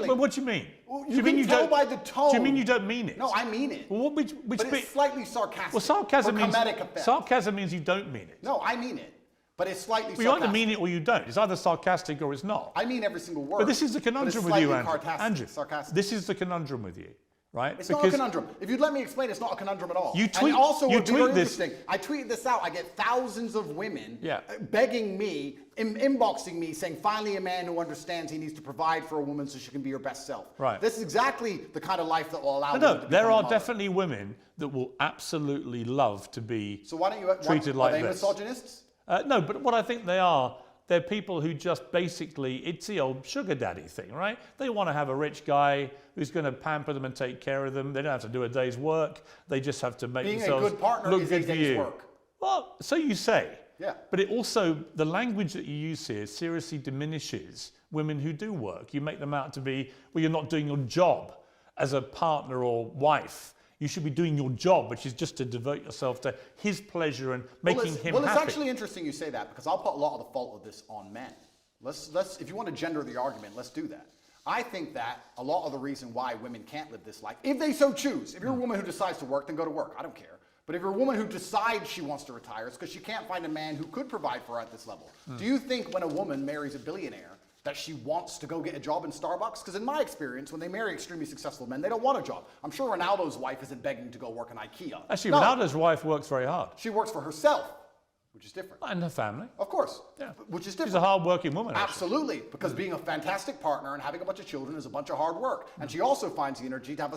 mean? Well, Do you mean can tell by the tone. Do you mean you don't mean it? No, I mean it. Well, which but bit? it's slightly sarcastic. Well, sarcasm for means comedic effect. sarcasm means you don't mean it. No, I mean it. But it's slightly Well, you sarcastic. either mean it or you don't. It's either sarcastic or it's not. I mean every single word. But this is the conundrum with you, Andrew. Sarcastic. This is the conundrum with you, right? It's not a conundrum. If you'd let me explain, it's not a conundrum at all. You tweet. And also, you what's very tweet this. interesting, I tweeted this out. I get thousands of women Yeah. begging me, inboxing me, saying, finally a man who understands he needs to provide for a woman so she can be her best self. Right. This is exactly the kind of life that will allow No, women to there become a are mother. definitely women that will absolutely love to be So why don't you treated like are they this. misogynists? No, but what I think they're people who just basically, it's the old sugar daddy thing, right? They want to have a rich guy who's going to pamper them and take care of them. They don't have to do a day's work. They just have to make Being a themselves good partner look is good a for day's you. work. Well, so you say. Yeah. But it also, the language that you use here seriously diminishes women who do work. You make them out to be, well, you're not doing your job as a partner or wife. You should be doing your job, which is just to devote yourself to his pleasure and making him Well, happy. it's actually interesting you say that because I'll put a lot of the fault of this on men. Let's if you want to gender the argument, let's do that. I think that a lot of the reason why women can't live this life, if they so choose, if you're a woman who decides to work, then go to work. I don't care. But if you're a woman who decides she wants to retire, it's because she can't find a man who could provide for her at this level. Do you think when a woman marries a billionaire that she wants to go get a job in Starbucks? Because in my experience, when they marry extremely successful men, they don't want a job. I'm sure Ronaldo's wife isn't begging to go work in IKEA. Actually, No, Ronaldo's wife works very hard. she works for herself, which is different. And her family. Of course, Yeah. which is different. She's a hard-working woman, actually. Absolutely, because being a fantastic partner and having a bunch of children is a bunch of hard work. And she also finds the energy to have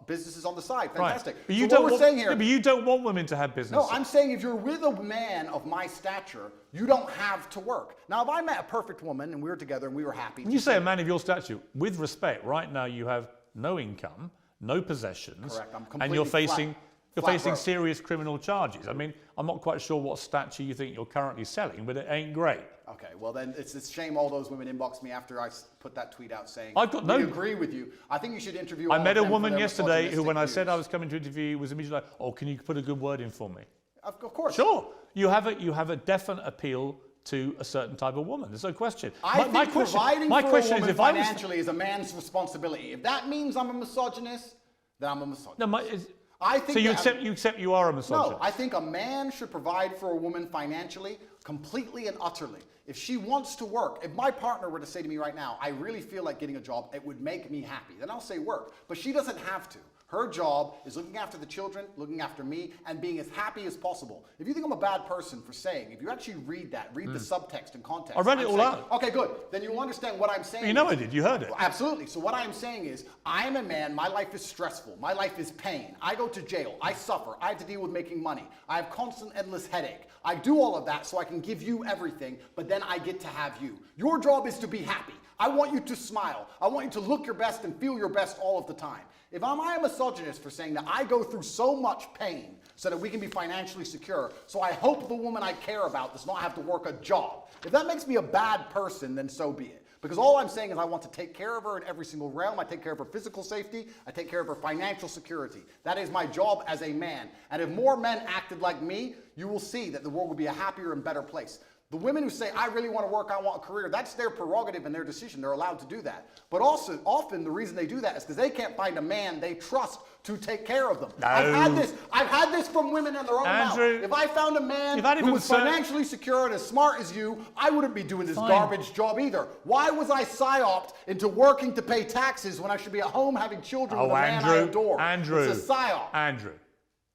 businesses on the side. Fantastic. Right. But you So don't what we're want, saying here, no, but you don't want women to have businesses. no, I'm saying if you're with a man of my stature, you don't have to work. Now, if I met a perfect woman and we were together and we were happy. When you say a man of your stature, with respect, right now you have no income, no possessions, Correct. I'm and you're completely facing flat broke. serious criminal charges. I mean, I'm not quite sure what stature you think you're currently selling, but it ain't great. Okay, well then it's a shame all those women inboxed me after I put that tweet out saying, I've got we no- agree with you. I think you should interview I all met of a them for woman their yesterday who, when I misogynistic said I views. was coming to interview, was immediately like, "Oh, can you put a good word in for me?" Of course. Sure, you have a definite appeal to a certain type of woman. There's no question. I think providing my for question a is, woman if I was financially is a man's responsibility. If that means I'm a misogynist, then I'm a misogynist. no, I think so you that- accept you are a misogynist. No, I think a man should provide for a woman financially, completely and utterly. If she wants to work, if my partner were to say to me right now, I really feel like getting a job, it would make me happy, then I'll say work. But she doesn't have to. Her job is looking after the children, looking after me, and being as happy as possible. If you think I'm a bad person for saying, if you actually read that, read the subtext and context. I read it all out. Okay, good. Then you'll understand what I'm saying. You know I did. You heard it. Absolutely. So what I'm saying is, I am a man. My life is stressful. My life is pain. I go to jail. I suffer. I have to deal with making money. I have constant, endless headache. I do all of that so I can give you everything, but then I get to have you. Your job is to be happy. I want you to smile. I want you to look your best and feel your best all of the time. If am I a misogynist for saying that I go through so much pain so that we can be financially secure, so I hope the woman I care about does not have to work a job. If that makes me a bad person, then so be it. Because all I'm saying is I want to take care of her in every single realm. I take care of her physical safety. I take care of her financial security. That is my job as a man. And if more men acted like me, you will see that the world would be a happier and better place. The women who say, I really want to work, I want a career, that's their prerogative and their decision. They're allowed to do that. But also, often the reason they do that is because they can't find a man they trust to take care of them. No. I've had this from women in their own mouth. If I found a man who was financially secure and as smart as you, I wouldn't be doing this garbage job either. Why was I psyoped into working to pay taxes when I should be at home having children with a man I adore? It's a psyop. Andrew,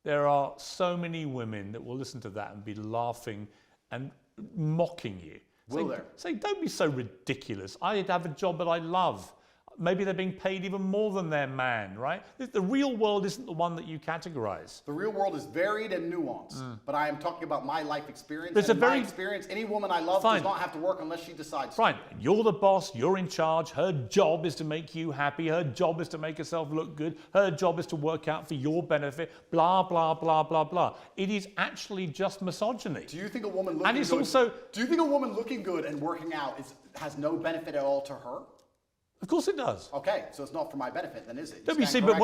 there are so many women that will listen to that and be laughing and mocking you. Say, don't be so ridiculous. I have a job that I love. Maybe they're being paid even more than their man, right? The real world isn't the one that you categorize. The real world is varied and nuanced, but I am talking about my life experience. My experience, any woman I love does not have to work unless she decides to. Fine, you're the boss, you're in charge. Her job is to make you happy. Her job is to make herself look good. Her job is to work out for your benefit, blah, blah, blah, blah, blah. It is actually just misogyny. Do you think a woman looking good, do you think a woman looking good and working out has no benefit at all to her? Of course it does. Okay, so it's not for my benefit, then, is it? No, but you see, but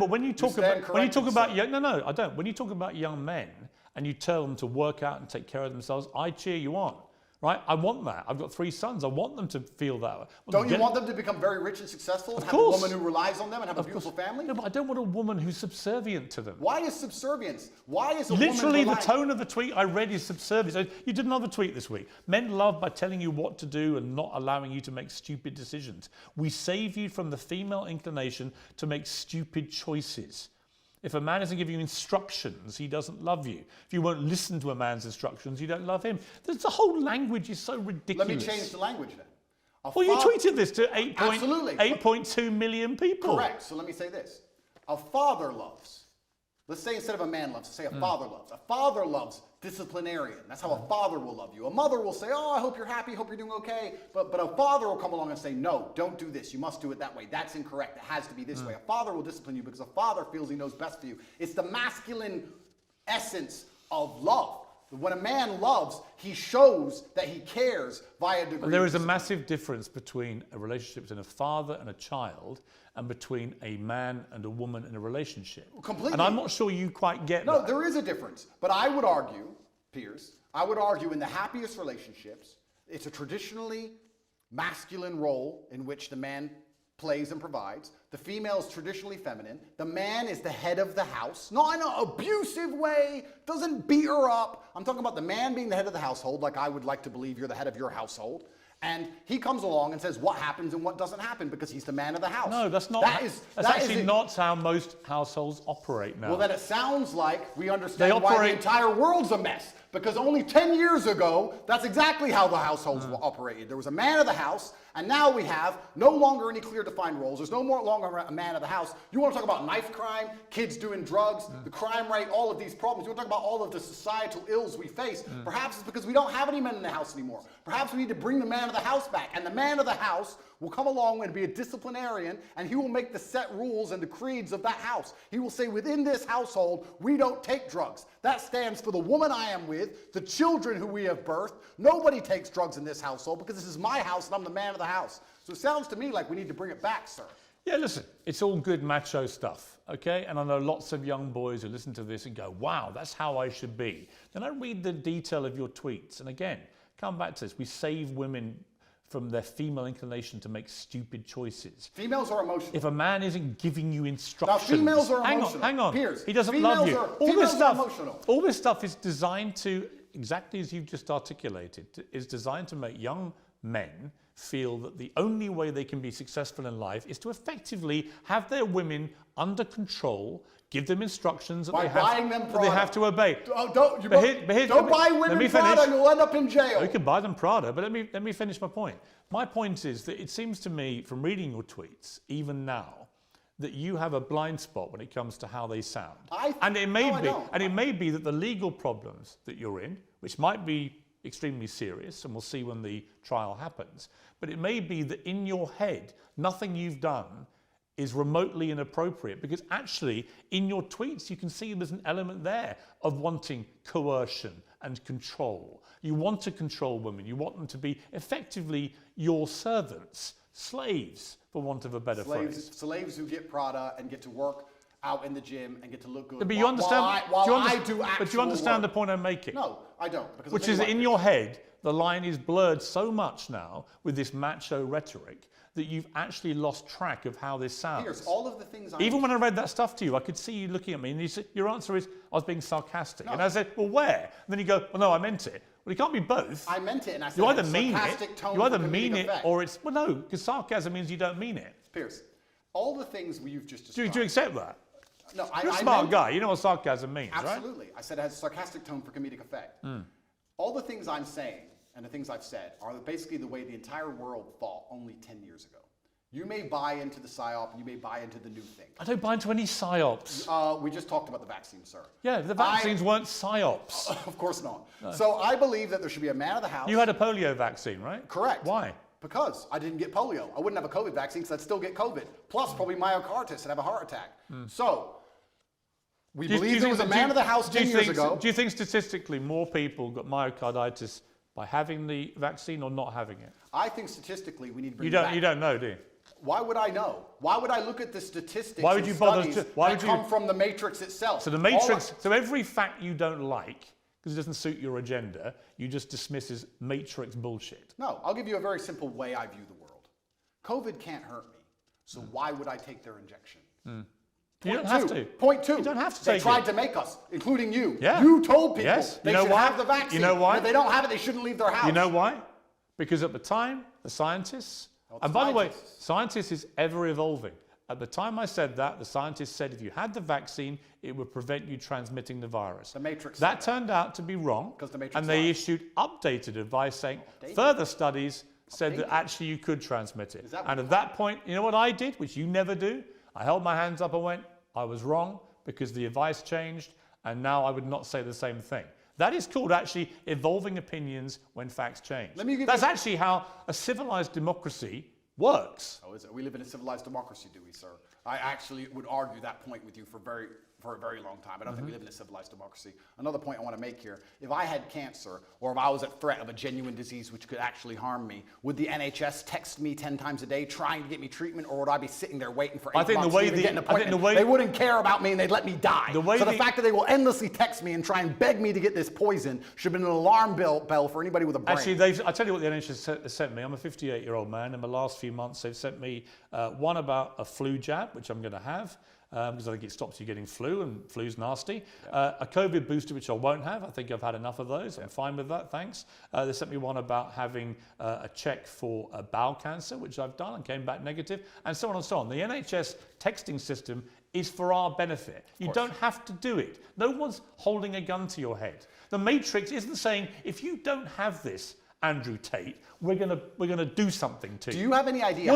when you talk about young, no, I don't. When you talk about young men and you tell them to work out and take care of themselves, I cheer you on. Right? I want that. I've got 3 sons. I want them to feel that way. Don't you want them to become very rich and successful and have a woman who relies on them and have a beautiful family? No, but I don't want a woman who's subservient to them. Why is subservience? Why is a Literally, woman the tone of the tweet I read is subservience. So you did another tweet this week. Men love by telling you what to do and not allowing you to make stupid decisions. We save you from the female inclination to make stupid choices. If a man isn't giving you instructions, he doesn't love you. If you won't listen to a man's instructions, you don't love him. The whole language is so ridiculous. Let me change the language then. Well, you tweeted this to 8.2 million people. Correct. So let me say this. A father loves. Let's say instead of a man loves, let's say a father loves. A father loves disciplinarian. That's how a father will love you. A mother will say, oh, I hope you're happy, hope you're doing okay. But a father will come along and say, no, don't do this. You must do it that way. That's incorrect. It has to be this way. A father will discipline you because a father feels he knows best for you. It's the masculine essence of love. When a man loves, he shows that he cares via degree. There is a massive difference between a relationship between a father and a child and between a man and a woman in a relationship. Completely. And I'm not sure you quite get that. No, there is a difference. But I would argue, Piers, in the happiest relationships, it's a traditionally masculine role in which the man plays and provides. The female is traditionally feminine. The man is the head of the house. Not in an abusive way, doesn't beat her up. I'm talking about the man being the head of the household, like I would like to believe you're the head of your household. And he comes along and says what happens and what doesn't happen because he's the man of the house. No, that's not. That's actually not how most households operate now. Well, then it sounds like we understand why the entire world's a mess. Because only 10 years ago, that's exactly how the households operated. There was a man of the house, and now we have no longer any clear defined roles. There's no longer a man of the house. You want to talk about knife crime, kids doing drugs, the crime rate, all of these problems. You want to talk about all of the societal ills we face. Perhaps it's because we don't have any men in the house anymore. Perhaps we need to bring the man of the house back. And the man of the house will come along and be a disciplinarian, and he will make the set rules and the creeds of that house. He will say, within this household, we don't take drugs. That stands for the woman I am with, the children who we have birthed. Nobody takes drugs in this household because this is my house and I'm the man of the house. So it sounds to me like we need to bring it back, sir. Yeah, listen, it's all good macho stuff, okay? And I know lots of young boys who listen to this and go, wow, that's how I should be. Then I read the detail of your tweets. And again, come back to this. We save women from their female inclination to make stupid choices. Females are emotional. If a man isn't giving you instructions... Now, females are emotional. Hang on. Piers, he doesn't love you. All this stuff is designed to, exactly as you've just articulated, is designed to make young men feel that the only way they can be successful in life is to effectively have their women under control, give them instructions that, they have to obey. Don't buy women Prada, you'll end up in jail. You can buy them Prada, but let me finish my point. My point is that it seems to me, from reading your tweets, even now, that you have a blind spot when it comes to how they sound. It may be that the legal problems that you're in, which might be extremely serious, and we'll see when the trial happens, but it may be that in your head, nothing you've done is remotely inappropriate, because actually in your tweets you can see there's an element there of wanting coercion and control. You want to control women, you want them to be effectively your servants, slaves, for want of a better phrase. Slaves who get Prada and get to work out in the gym and get to look good. But you understand, do you understand the point I'm making? No, I don't. Which is that in your head, the line is blurred so much now with this macho rhetoric that you've actually lost track of how this sounds. Piers, all of the things Even when I read that stuff to you, I could see you looking at me and your answer is, I was being sarcastic. No. And I said, well, where? And then you go, well, no, I meant it. Well, it can't be both. I meant it, and I said you either mean it, you either mean it, or it's, well, no, because sarcasm means you don't mean it. Piers, all the things you've just described. Do you accept that? No, You're a smart guy. You know what sarcasm means, right? Absolutely. I said it has a sarcastic tone for comedic effect. All the things I'm saying and the things I've said are basically the way the entire world thought only 10 years ago. You may buy into the PSYOP, you may buy into the new thing. I don't buy into any PSYOPs. We just talked about the vaccine, sir. Yeah, the vaccines weren't PSYOPs. Of course not. No. So I believe that there should be a man of the house. You had a polio vaccine, right? Correct. Why? Because I didn't get polio. I wouldn't have a COVID vaccine because I'd still get COVID. Plus probably myocarditis and have a heart attack. So we believe there was a man of the house 10 years ago. Do you think statistically more people got myocarditis by having the vaccine or not having it? I think statistically we need to bring it back. You don't know, do you? Why would I know? Why would I look at the statistics why would you bother that come from the matrix itself? So the matrix, so every fact you don't like, because it doesn't suit your agenda, you just dismiss as matrix bullshit. No, I'll give you a very simple way I view the world. COVID can't hurt me, so why would I take their injection? You don't have to. Point two. You don't have to take it. They tried to make us, including you. Yeah. You told people they should why? have the vaccine. You know why? And if they don't have it, they shouldn't leave their house. You know why? Because at the time, the scientists, and by the way, scientists is ever evolving. At the time I said that, the scientists said if you had the vaccine, it would prevent you transmitting the virus. The Matrix. That turned out to be wrong, and they issued updated advice saying further studies said that actually you could transmit it. And at that point, you know what I did, which you never do? I held my hands up and went, I was wrong because the advice changed, and now I would not say the same thing. That is called actually evolving opinions when facts change. That's actually how a civilized democracy works. Oh, is it? We live in a civilized democracy, do we, sir? I actually would argue that point with you for a very long time. I don't think we live in a civilized democracy. Another point I want to make here, if I had cancer or if I was at threat of a genuine disease which could actually harm me, would the NHS text me 10 times a day trying to get me treatment, or would I be sitting there waiting for 8 months to even get an appointment? They wouldn't care about me and they'd let me die. So the fact that they will endlessly text me and try and beg me to get this poison should have been an alarm bell for anybody with a brain. Actually, I tell you what the NHS has sent me. I'm a 58-year-old man. In the last few months, they've sent me one about a flu jab, which I'm going to have. Because I think it stops you getting flu, and flu's nasty. A COVID booster, which I won't have. I think I've had enough of those. I'm fine with that, thanks. They sent me one about having a check for bowel cancer, which I've done and came back negative, and so on and so on. The NHS texting system is for our benefit. You don't have to do it. No one's holding a gun to your head. The Matrix isn't saying, if you don't have this, Andrew Tate, we're gonna do something to you. Do you have any idea?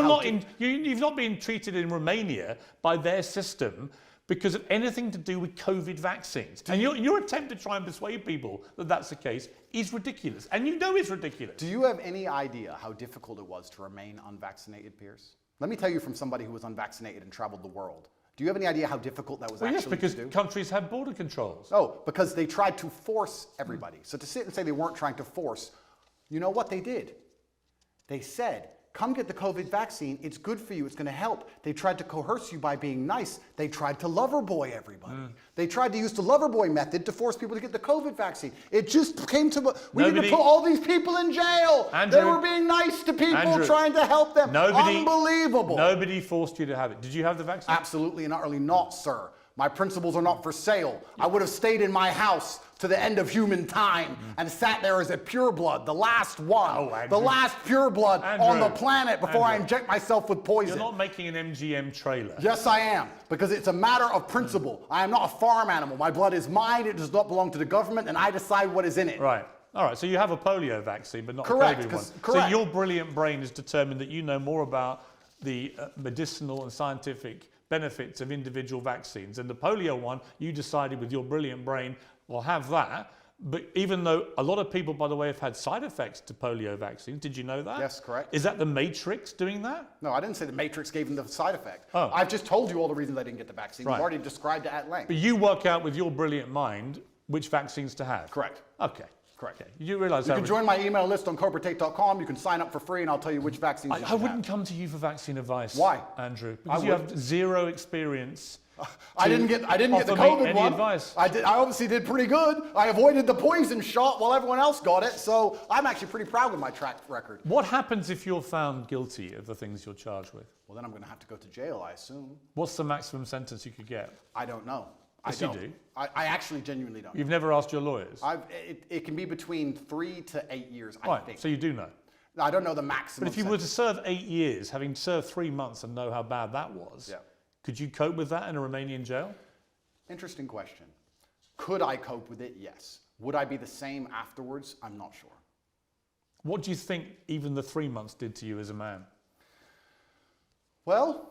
You've not been treated in Romania by their system because of anything to do with COVID vaccines. And your attempt to try and persuade people that that's the case is ridiculous, and you know it's ridiculous. Do you have any idea how difficult it was to remain unvaccinated, Piers? Let me tell you from somebody who was unvaccinated and traveled the world. Do you have any idea how difficult that was actually to do? Yes, because countries have border controls. Oh, because they tried to force everybody. So to sit and say they weren't trying to force, you know what they did? They said, come get the COVID vaccine. It's good for you. It's going to help. They tried to coerce you by being nice. They tried to lover boy everybody. They tried to use the lover boy method to force people to get the COVID vaccine. It just came to, we need to put all these people in jail. Andrew, they were being nice to people, trying to help them. Unbelievable. Nobody forced you to have it. Did you have the vaccine? Absolutely and utterly not, sir. My principles are not for sale. I would have stayed in my house to the end of human time and sat there as a pureblood, the last one, the last pureblood on the planet before I inject myself with poison. You're not making an MGM trailer. Yes, I am, because it's a matter of principle. I am not a farm animal. My blood is mine. It does not belong to the government, and I decide what is in it. Right. All right, so you have a polio vaccine, but not Correct, a COVID one. correct. So your brilliant brain has determined that you know more about the medicinal and scientific benefits of individual vaccines. And the polio one, you decided with your brilliant brain, we'll have that. But even though a lot of people, by the way, have had side effects to polio vaccines, did you know that? Yes, correct. Is that the Matrix doing that? No, I didn't say the Matrix gave them the side effect. Oh. I've just told you all the reasons I didn't get the vaccine. Right. You've already described it at length. But you work out with your brilliant mind which vaccines to have? Correct. Okay. Correct. Okay. You realise You can join my email list on CobraTate.com. You can sign up for free, and I'll tell you which vaccines you should I wouldn't come to you for vaccine advice. Why? Andrew? Because you have zero experience. I didn't get the COVID one. Advice. I obviously did pretty good. I avoided the poison shot while everyone else got it, so I'm actually pretty proud with my track record. What happens if you're found guilty of the things you're charged with? Well, then I'm going to have to go to jail, I assume. What's the maximum sentence you could get? I don't know. Yes, I don't. you do. I actually genuinely don't. You've never asked your lawyers? It can be between 3 to 8 years, I Right, think. so you do know. I don't know the maximum. But if you were to serve 8 years, having served 3 months and know how bad that was, could you cope with that in a Romanian jail? Interesting question. Could I cope with it? Yes. Would I be the same afterwards? I'm not sure. What do you think even the 3 months did to you as a man? Well,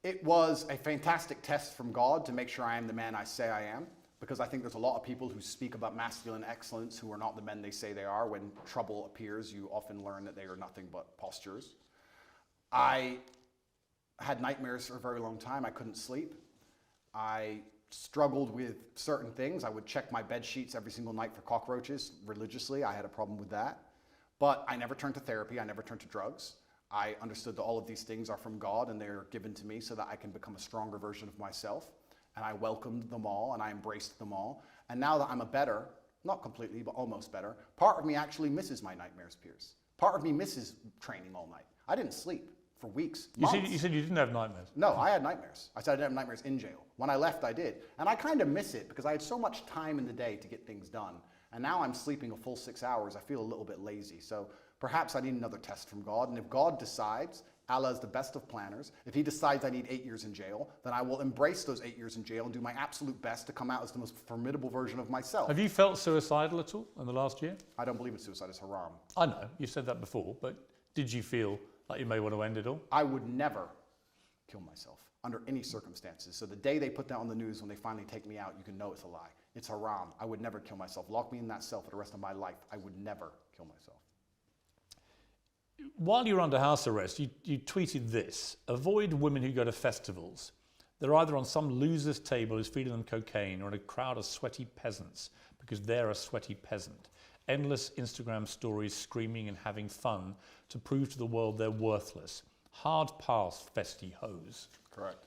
it was a fantastic test from God to make sure I am the man I say I am, because I think there's a lot of people who speak about masculine excellence who are not the men they say they are. When trouble appears, you often learn that they are nothing but postures. I had nightmares for a very long time. I couldn't sleep. I struggled with certain things. I would check my bed sheets every single night for cockroaches religiously. I had a problem with that. But I never turned to therapy. I never turned to drugs. I understood that all of these things are from God and they're given to me so that I can become a stronger version of myself. And I welcomed them all and I embraced them all. And now that I'm a better, not completely, but almost better, part of me actually misses my nightmares, Piers. Part of me misses training all night. I didn't sleep for weeks, months. You said you didn't have nightmares? No, I had nightmares. I said I didn't have nightmares in jail. When I left, I did. And I kind of miss it because I had so much time in the day to get things done. And now I'm sleeping a full 6 hours. I feel a little bit lazy. So perhaps I need another test from God. And if God decides, Allah is the best of planners, if he decides I need 8 years in jail, then I will embrace those 8 years in jail and do my absolute best to come out as the most formidable version of myself. Have you felt suicidal at all in the last year? I don't believe in suicide. It's haram. I know, you said that before, but did you feel like you may want to end it all? I would never kill myself under any circumstances. So the day they put that on the news, when they finally take me out, you can know it's a lie. It's haram. I would never kill myself. Lock me in that cell for the rest of my life. I would never kill myself. While you were under house arrest, you tweeted this: avoid women who go to festivals. They're either on some loser's table who's feeding them cocaine or in a crowd of sweaty peasants because they're a sweaty peasant. Endless Instagram stories screaming and having fun to prove to the world they're worthless. Hard pass, festy hoes. Correct.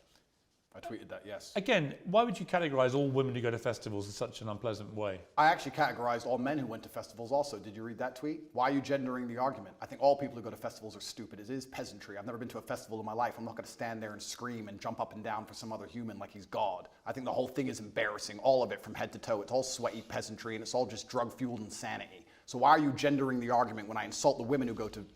I tweeted that, yes. Again, why would you categorise all women who go to festivals in such an unpleasant way? I actually categorized all men who went to festivals also. Did you read that tweet? Why are you gendering the argument? I think all people who go to festivals are stupid. It is peasantry. I've never been to a festival in my life. I'm not going to stand there and scream and jump up and down for some other human like he's God. I think the whole thing is embarrassing, all of it from head to toe. It's all sweaty peasantry and it's all just drug-fueled insanity. So why are you gendering the argument when I insult the women who go to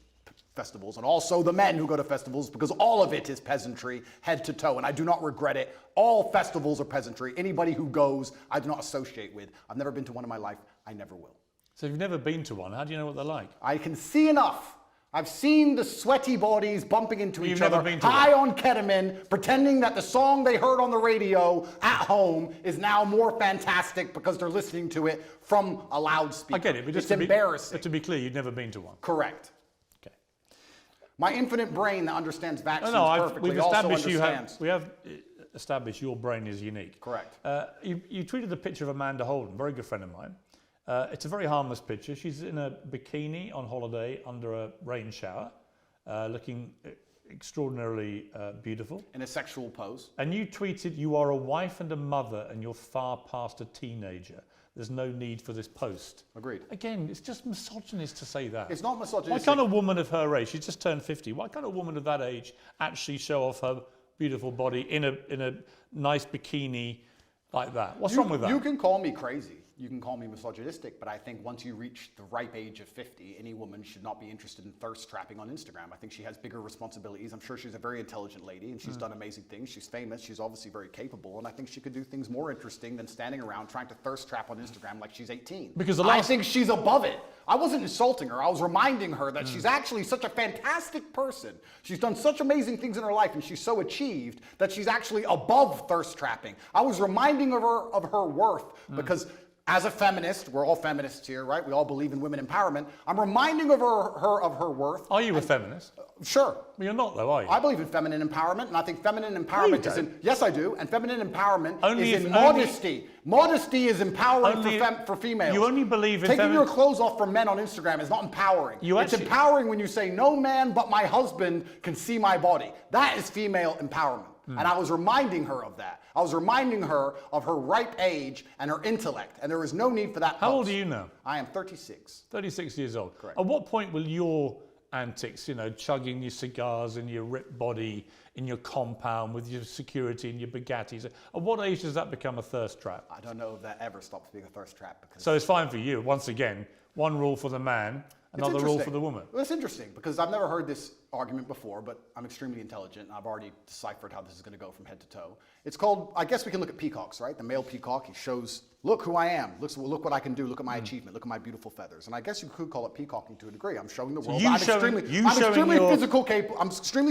festivals and also the men who go to festivals, because all of it is peasantry head to toe and I do not regret it. All festivals are peasantry. Anybody who goes, I do not associate with. I've never been to one in my life. I never will. So if you've never been to one, how do you know what they're like? I can see enough. I've seen the sweaty bodies bumping into each never other, been to high on ketamine, pretending that the song they heard on the radio at home is now more fantastic because they're listening to it from a loudspeaker. I get it, but just it's embarrassing. But to be clear, you've never been to one. Correct. Okay. My infinite brain that understands vaccines perfectly we've also established understands. we have established your brain is unique. Correct. You tweeted a picture of Amanda Holden, very good friend of mine. It's a very harmless picture. She's in a bikini on holiday under a rain shower, looking extraordinarily beautiful. In a sexual pose. And you tweeted, "You are a wife and a mother and you're far past a teenager. There's no need for this post." Agreed. Again, it's just misogynist to say that. It's not misogynistic. Why can't a woman of her age, she's just turned 50, why can't a woman of that age actually show off her beautiful body in a nice bikini like that. What's wrong with that? You can call me crazy. You can call me misogynistic, but I think once you reach the ripe age of 50, any woman should not be interested in thirst trapping on Instagram. I think she has bigger responsibilities. I'm sure she's a very intelligent lady and she's done amazing things. She's famous. She's obviously very capable. And I think she could do things more interesting than standing around trying to thirst trap on Instagram like she's 18. Because I think she's above it. I wasn't insulting her. I was reminding her that she's actually such a fantastic person. She's done such amazing things in her life and she's so achieved that she's actually above thirst trapping. I was reminding her of her worth because as a feminist, we're all feminists here, right? We all believe in women empowerment. I'm reminding her of her worth. Are you a feminist? Sure. Well, you're not, though, are you? I believe in feminine empowerment, and I think feminine empowerment is in... Yes, I do. And feminine empowerment is in modesty. Modesty is empowering for females. You only believe in... Taking your clothes off for men on Instagram is not empowering. It's empowering when you say, no man but my husband can see my body. That is female empowerment. And I was reminding her of that. I was reminding her of her ripe age and her intellect. And there is no need for that. How old are you now? I am 36. 36 years old. Correct. At what point will your antics, chugging your cigars and your ripped body in your compound with your security and your Bugattis, at what age does that become a thirst trap? I don't know if that ever stops being a thirst trap. So it's fine for you. Once again, one rule for the man, another rule for the woman. Well, it's interesting because I've never heard this argument before, but I'm extremely intelligent and I've already deciphered how this is going to go from head to toe. It's called, I guess we can look at peacocks, right? The male peacock, he shows, look who I am, look what I can do, look at my achievement, look at my beautiful feathers. And I guess you could call it peacocking to a degree. I'm showing the world. I'm extremely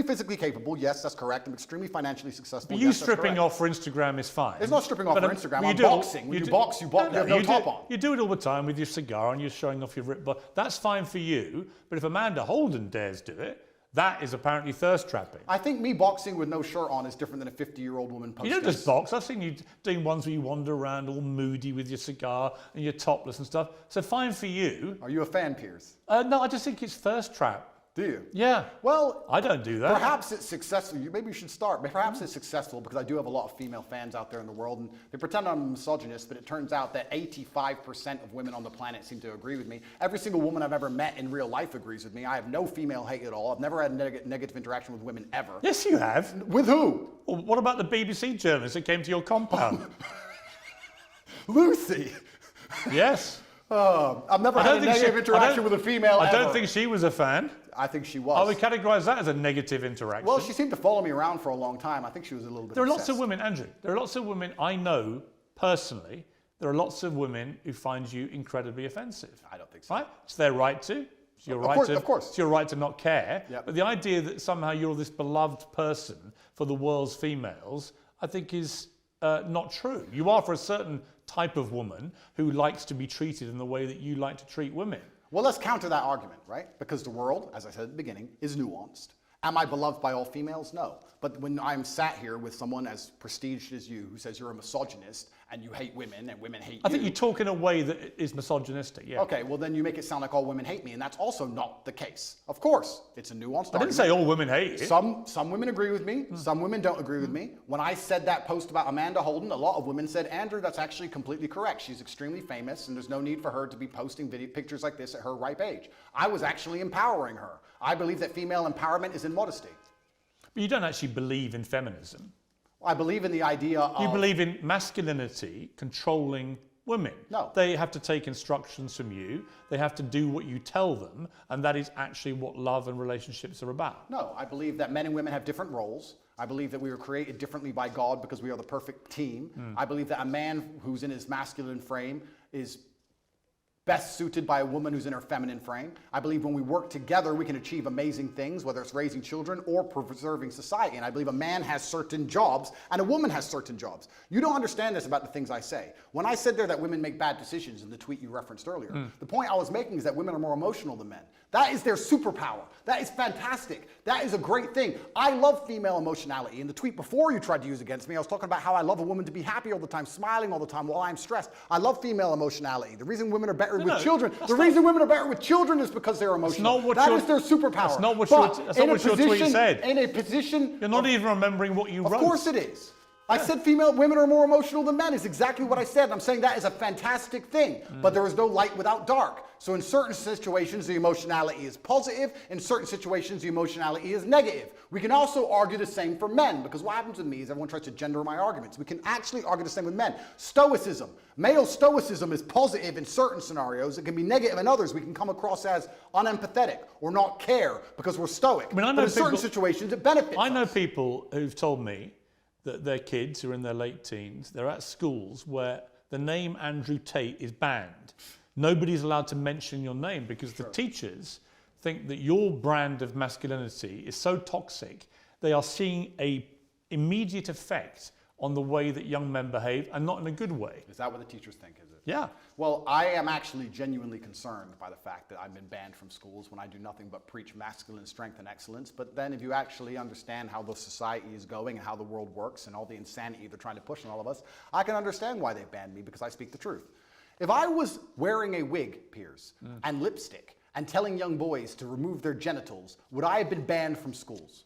physically capable. Yes, that's correct. I'm extremely financially successful. But you stripping off for Instagram is fine. It's not stripping off for Instagram. I'm boxing. When you box, you have no top on. You do it all the time with your cigar and you're showing off your ripped body. That's fine for you. But if Amanda Holden dares do it, that is apparently thirst trapping. I think me boxing with no shirt on is different than a 50-year-old woman posting. You don't just box. I've seen you doing ones where you wander around all moody with your cigar and you're topless and stuff. So fine for you. Are you a fan, Piers? No, I just think it's thirst trap. Do you? Yeah. Well, I don't do that. Perhaps it's successful. Maybe you should start. Perhaps it's successful because I do have a lot of female fans out there in the world, and they pretend I'm a misogynist, but it turns out that 85% of women on the planet seem to agree with me. Every single woman I've ever met in real life agrees with me. I have no female hate at all. I've never had negative interaction with women ever. Yes, you have. With who? Well, what about the BBC journalist that came to your compound? Lucy. Yes. I've never had a negative interaction with a female I don't think she was a fan. I think she was. I would categorise that as a negative interaction. Well, she seemed to follow me around for a long time. I think she was a little bit There are obsessed. lots of women, Andrew. There are lots of women I know personally. There are lots of women who find you incredibly offensive. I don't think so. Right? It's their right to. It's your Of course. It's your right to not care. Yep. But the idea that somehow you're this beloved person for the world's females, I think is not true. You are for a certain type of woman who likes to be treated in the way that you like to treat women. Well, let's counter that argument, right? Because the world, as I said at the beginning, is nuanced. Am I beloved by all females? No. But when I'm sat here with someone as prestiged as you who says you're a misogynist and you hate women and women hate you. I think you talk in a way that is misogynistic, yeah. Okay, well then you make it sound like all women hate me, and that's also not the case. Of course, it's a nuanced argument. I didn't say all women hate you. Some women agree with me, some women don't agree with me. When I said that post about Amanda Holden, a lot of women said, Andrew, that's actually completely correct. She's extremely famous and there's no need for her to be posting pictures like this at her ripe age. I was actually empowering her. I believe that female empowerment is in modesty. But you don't actually believe in feminism. I believe in the idea of... You believe in masculinity controlling women. No. They have to take instructions from you. They have to do what you tell them. And that is actually what love and relationships are about. No, I believe that men and women have different roles. I believe that we were created differently by God because we are the perfect team. I believe that a man who's in his masculine frame is best suited by a woman who's in her feminine frame. I believe when we work together, we can achieve amazing things, whether it's raising children or preserving society. And I believe a man has certain jobs and a woman has certain jobs. You don't understand this about the things I say. When I said there that women make bad decisions in the tweet you referenced earlier, the point I was making is that women are more emotional than men. That is their superpower. That is fantastic. That is a great thing. I love female emotionality. In the tweet before you tried to use against me, I was talking about how I love a woman to be happy all the time, smiling all the time while I'm stressed. I love female emotionality. The reason women are better with children, women are better with children is because they're emotional. That is their superpower. That's not what your tweet said. In a position... You're not even remembering what you wrote. Of course it is. I said women are more emotional than men is exactly what I said. I'm saying that is a fantastic thing, but there is no light without dark. So in certain situations, the emotionality is positive. In certain situations, the emotionality is negative. We can also argue the same for men, because what happens with me is everyone tries to gender my arguments. We can actually argue the same with men. Stoicism. Male stoicism is positive in certain scenarios. It can be negative in others. We can come across as unempathetic or not care because we're stoic. I mean, I know but in certain people, situations, it benefits I know us. people who've told me that their kids who are in their late teens, they're at schools where the name Andrew Tate is banned. Nobody's allowed to mention your name because the teachers think that your brand of masculinity is so toxic, they are seeing an immediate effect on the way that young men behave, and not in a good way. Is that what the teachers think, is it? Yeah. Well, I am actually genuinely concerned by the fact that I've been banned from schools when I do nothing but preach masculine strength and excellence. But then if you actually understand how the society is going and how the world works and all the insanity they're trying to push on all of us, I can understand why they've banned me, because I speak the truth. If I was wearing a wig, Piers, and lipstick, and telling young boys to remove their genitals, would I have been banned from schools?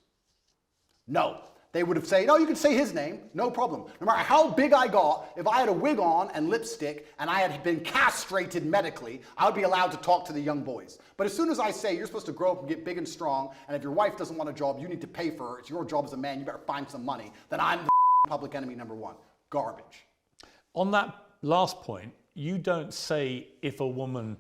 No. They would have said, no, you can say his name, no problem. No matter how big I got, if I had a wig on and lipstick and I had been castrated medically, I would be allowed to talk to the young boys. But as soon as I say you're supposed to grow up and get big and strong, and if your wife doesn't want a job, you need to pay for her, it's your job as a man, you better find some money, then I'm the public enemy number one. Garbage. On that last point, you don't say if a woman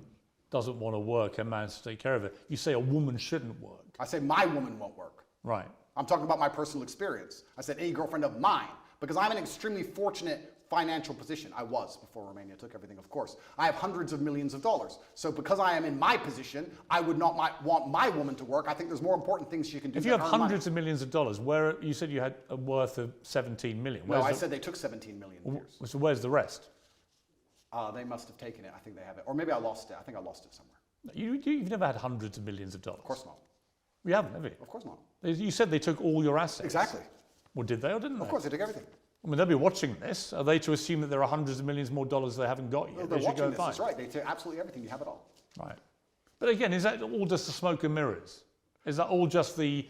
doesn't want to work, a man should take care of it. You say a woman shouldn't work. I say my woman won't work. Right. I'm talking about my personal experience. I said any girlfriend of mine, because I'm in an extremely fortunate financial position. I was before Romania took everything, of course. I have hundreds of millions of dollars. So because I am in my position, I would not want my woman to work. I think there's more important things she can do. If you have hundreds of millions of dollars, where you said you had a worth of 17 million. No, I said they took 17 million. Piers. So where's the rest? They must have taken it. I think they have it. Or maybe I lost it. I think I lost it somewhere. You've never had hundreds of millions of dollars. Of course not. You haven't, have you? Of course not. You said they took all your assets. Exactly. Well, did they or didn't they? Of course, they took everything. I mean, they'll be watching this. Are they to assume that there are hundreds of millions more dollars they haven't got yet? No, they're watching this. That's right. They take absolutely everything. You have it all. Right. But again, is that all just the smoke and mirrors? Is that all just the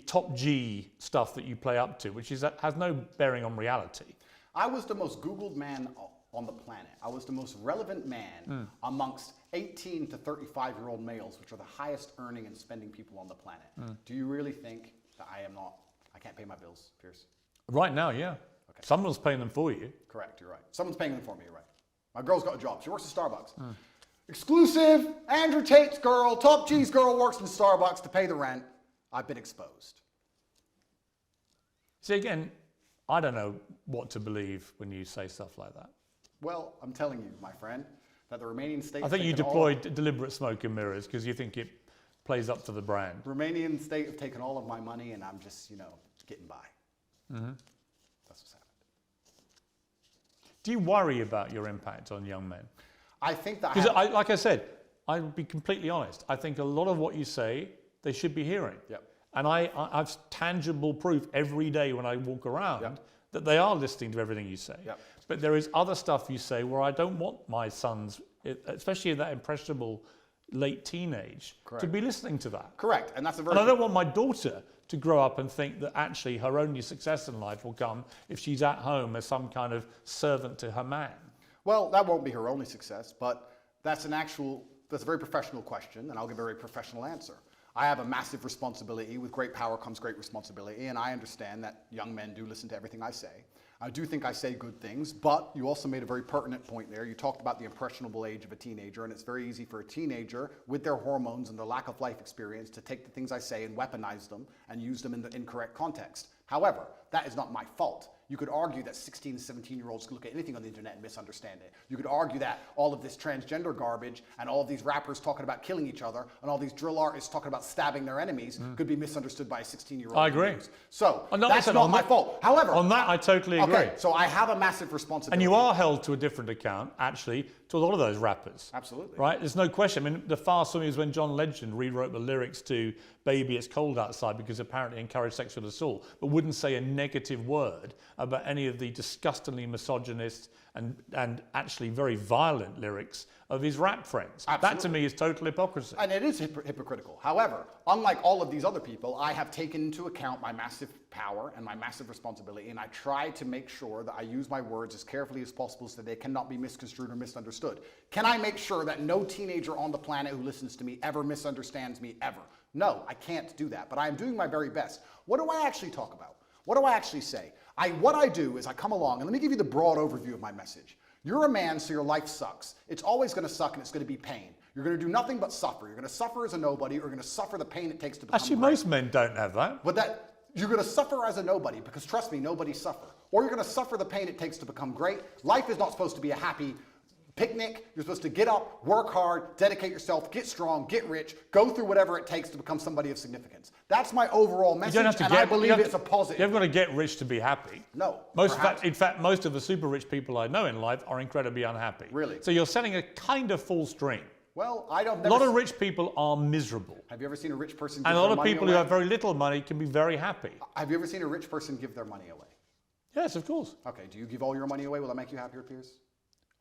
top G stuff that you play up to, which is has no bearing on reality? I was the most Googled man on the planet. I was the most relevant man amongst 18 to 35-year-old males, which are the highest earning and spending people on the planet. Do you really think that I can't pay my bills, Piers? Right now, yeah. Okay. Someone's paying them for you. Correct, you're right. Someone's paying them for me, you're right. My girl's got a job. She works at Starbucks. Exclusive, Andrew Tate's girl, top G's girl works in Starbucks to pay the rent. I've been exposed. See, again, I don't know what to believe when you say stuff like that. Well, I'm telling you, my friend, that the Romanian state... I think you deployed deliberate smoke and mirrors because you think it plays up to the brand. The Romanian state have taken all of my money and I'm just, getting by. That's what's happened. Do you worry about your impact on young men? I think that... Because, like I said, I'll be completely honest. I think a lot of what you say, they should be hearing. Yep. And I've tangible proof every day when I walk around that they are listening to everything you say. Yep. But there is other stuff you say where I don't want my sons, especially in that impressionable late teenage, to be listening to that. Correct. And that's a very... And I don't want my daughter to grow up and think that actually her only success in life will come if she's at home as some kind of servant to her man. Well, that won't be her only success, but that's a very professional question, and I'll give a very professional answer. I have a massive responsibility. With great power comes great responsibility, and I understand that young men do listen to everything I say. I do think I say good things, but you also made a very pertinent point there. You talked about the impressionable age of a teenager, and it's very easy for a teenager with their hormones and their lack of life experience to take the things I say and weaponize them and use them in the incorrect context. However, that is not my fault. You could argue that 16 and 17-year-olds can look at anything on the internet and misunderstand it. You could argue that all of this transgender garbage and all of these rappers talking about killing each other and all these drill artists talking about stabbing their enemies could be misunderstood by a 16-year-old. I agree. So that's not my fault. However, on that I totally agree. Okay, so I have a massive responsibility. And you are held to a different account, actually, to a lot of those rappers. Absolutely. Right? There's no question. I mean, the far swing is when John Legend rewrote the lyrics to Baby It's Cold Outside because apparently encouraged sexual assault, but wouldn't say a negative word about any of the disgustingly misogynist and actually very violent lyrics of his rap friends. Absolutely. That to me is total hypocrisy. And it is hypocritical. However, unlike all of these other people, I have taken into account my massive power and my massive responsibility, and I try to make sure that I use my words as carefully as possible so that they cannot be misconstrued or misunderstood. Can I make sure that no teenager on the planet who listens to me ever misunderstands me ever? No, I can't do that, but I am doing my very best. What do I actually talk about? What do I actually say? What I do is I come along, and let me give you the broad overview of my message. You're a man, so your life sucks. It's always going to suck, and it's going to be pain. You're going to do nothing but suffer. You're going to suffer as a nobody, or you're going to suffer the pain it takes to become Actually, great. most men don't have that. But you're going to suffer as a nobody, because trust me, nobody suffer. Or you're going to suffer the pain it takes to become great. Life is not supposed to be a happy picnic. You're supposed to get up, work hard, dedicate yourself, get strong, get rich, go through whatever it takes to become somebody of significance. That's my overall message, and I believe it's a positive. You haven't got to get rich to be happy. No. In fact, most of the super rich people I know in life are incredibly unhappy. Really? So you're setting a kind of false dream. Well, A lot of rich people are miserable. Have you ever seen a rich person give And a their lot of money people away? who have very little money can be very happy. Have you ever seen a rich person give their money away? Yes, of course. Okay, do you give all your money away? Will that make you happier, Piers?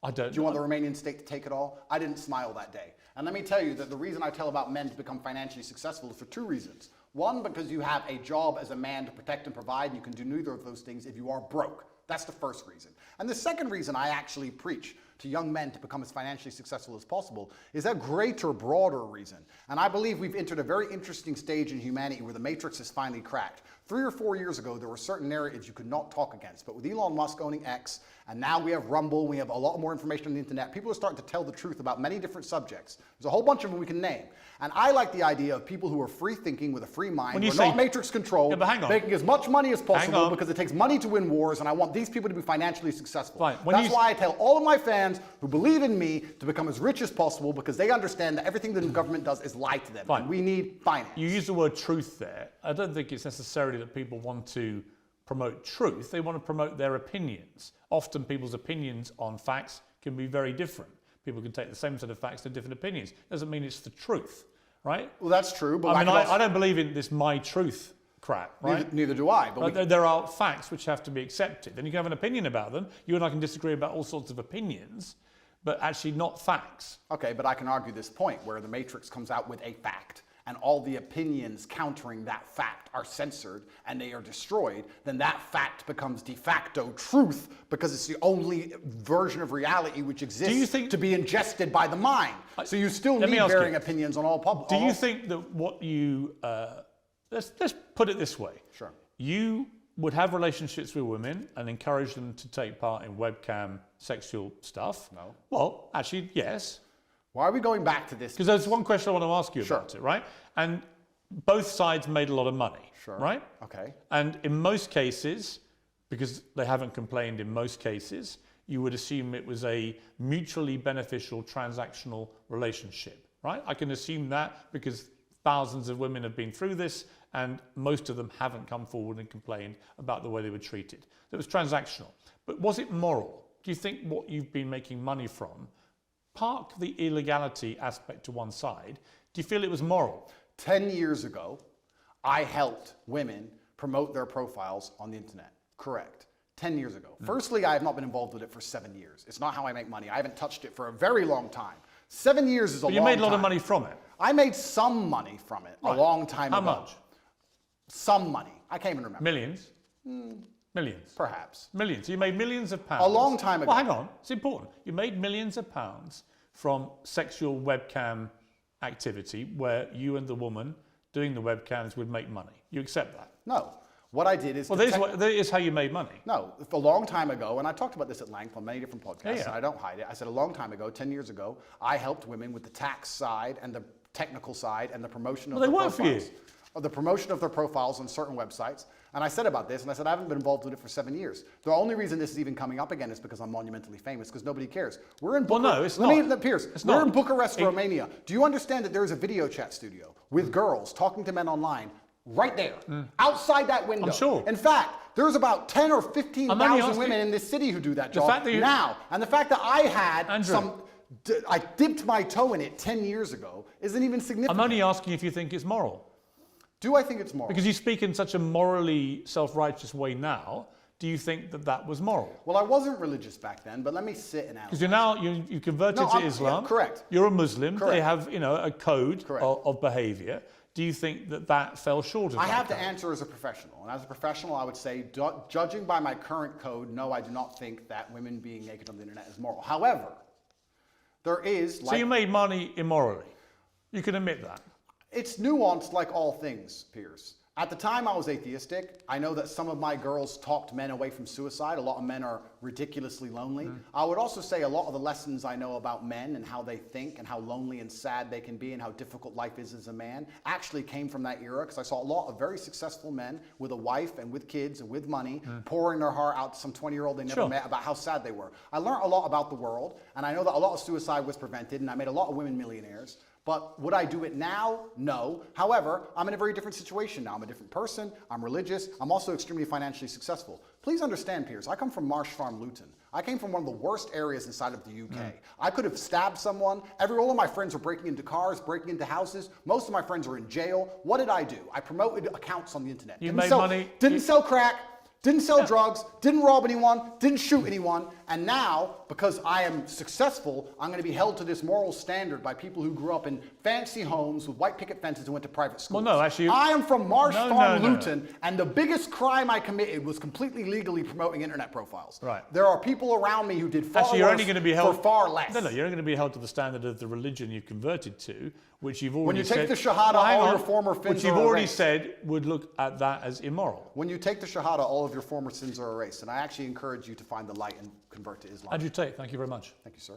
I don't Do you want the Romanian state to take it all? I didn't smile that day. And let me tell you that the reason I tell about men to become financially successful is for two reasons. One, because you have a job as a man to protect and provide, and you can do neither of those things if you are broke. That's the first reason. And the second reason I actually preach to young men to become as financially successful as possible is a greater, broader reason. And I believe we've entered a very interesting stage in humanity where the matrix is finally cracked. 3 or 4 years ago, there were certain narratives you could not talk against. But with Elon Musk owning X, and now we have Rumble, we have a lot more information on the internet, people are starting to tell the truth about many different subjects. There's a whole bunch of them we can name. And I like the idea of people who are free thinking with a free mind, who are not matrix controlled, making as much money as possible because it takes money to win wars, and I want these people to be financially successful. That's why I tell all of my fans who believe in me to become as rich as possible, because they understand that everything the government does is lie to them. And we need finance. You use the word truth there. I don't think it's necessarily that people want to promote truth. They want to promote their opinions. Often people's opinions on facts can be very different. People can take the same set of facts to different opinions. Doesn't mean it's the truth, right? Well, that's true. But I don't believe in this my truth crap, right? Neither do I. But there are facts which have to be accepted. And you can have an opinion about them. You and I can disagree about all sorts of opinions, but actually not facts. Okay, but I can argue this point where the matrix comes out with a fact, and all the opinions countering that fact are censored and they are destroyed, then that fact becomes de facto truth because it's the only version of reality which exists to be ingested by the mind. So you still need varying opinions on all public. Do you think that what you, let's put it this way. Sure. You would have relationships with women and encourage them to take part in webcam sexual stuff? No. Well, actually, yes. Why are we going back to this? Because there's one question I want to ask you about it, right? And both sides made a lot of money, right? Okay. And in most cases, because they haven't complained in most cases, you would assume it was a mutually beneficial transactional relationship, right? I can assume that because thousands of women have been through this and most of them haven't come forward and complained about the way they were treated. It was transactional. But was it moral? Do you think what you've been making money from, park the illegality aspect to one side, do you feel it was moral? 10 years ago, I helped women promote their profiles on the internet. Correct. 10 years ago. Firstly, I have not been involved with it for 7 years. It's not how I make money. I haven't touched it for a very long time. 7 years is a long time. But you made a lot of money from it. I made some money from it a long time ago. How much? Some money. I can't even remember. Millions? Millions? Perhaps. Millions. You made millions of pounds. A long time ago. Well, hang on. It's important. You made millions of pounds from sexual webcam activity where you and the woman doing the webcams would make money. You accept that? No. What I did is... Well, that is how you made money. No. A long time ago, and I talked about this at length on many different podcasts, and I don't hide it. I said a long time ago, 10 years ago, I helped women with the tax side and the technical side and the promotion of their profiles. Well, they work for you. The promotion of their profiles on certain websites. And I said about this, and I said I haven't been involved with it for 7 years. The only reason this is even coming up again is because I'm monumentally famous, because nobody cares. We're in Bucharest. Well, no, it's not. Piers, we're in Bucharest, Romania. Do you understand that there is a video chat studio with girls talking to men online right there, outside that window? I'm sure. In fact, there's about 10 or 15,000 women in this city who do that job now. And the fact that I had I dipped my toe in it 10 years ago isn't even significant. I'm only asking if you think it's moral. Do I think it's moral? Because you speak in such a morally self-righteous way now. do you think that that was moral? Well, I wasn't religious back then, but let me sit and Because analyze. you're now, you converted No, to I'm- Islam. yeah, correct. You're a Muslim. Correct. They have, a code Correct. of behavior. Do you think that that fell short of I that have to code? answer as a professional. And as a professional, I would say, judging by my current code, no, I do not think that women being naked on the internet is moral. However, there is... So you made money immorally. You can admit that. It's nuanced like all things, Piers. At the time I was atheistic. I know that some of my girls talked men away from suicide. A lot of men are ridiculously lonely. I would also say a lot of the lessons I know about men and how they think and how lonely and sad they can be and how difficult life is as a man actually came from that era, because I saw a lot of very successful men with a wife and with kids and with money pouring their heart out to some 20-year-old they never met about how sad they were. I learned a lot about the world, and I know that a lot of suicide was prevented, and I made a lot of women millionaires. But would I do it now? No. However, I'm in a very different situation now. I'm a different person. I'm religious. I'm also extremely financially successful. Please understand, Piers, I come from Marsh Farm, Luton. I came from one of the worst areas inside of the UK. I could have stabbed someone. All of my friends were breaking into cars, breaking into houses. Most of my friends are in jail. What did I do? I promoted accounts on the internet. You made money. Didn't sell crack. Didn't sell drugs, didn't rob anyone, didn't shoot anyone, and now, because I am successful, I'm going to be held to this moral standard by people who grew up in fancy homes with white picket fences and went to private schools. Well, no, actually... I am from Marsh Farm, No. Luton, and the biggest crime I committed was completely legally promoting internet profiles. Right. There are people around me who did far Actually, you're worse only going to be held for far less. No, you're only going to be held to the standard of the religion you've converted to, which you've already When you take said, the Shahada, Well, hang all on, your former sins which you've are already erased. said would look at that as immoral. When you take the Shahada, all of your former sins are erased, and I actually encourage you to find the light and convert to Islam. Andrew Tate, thank you very much. Thank you, sir.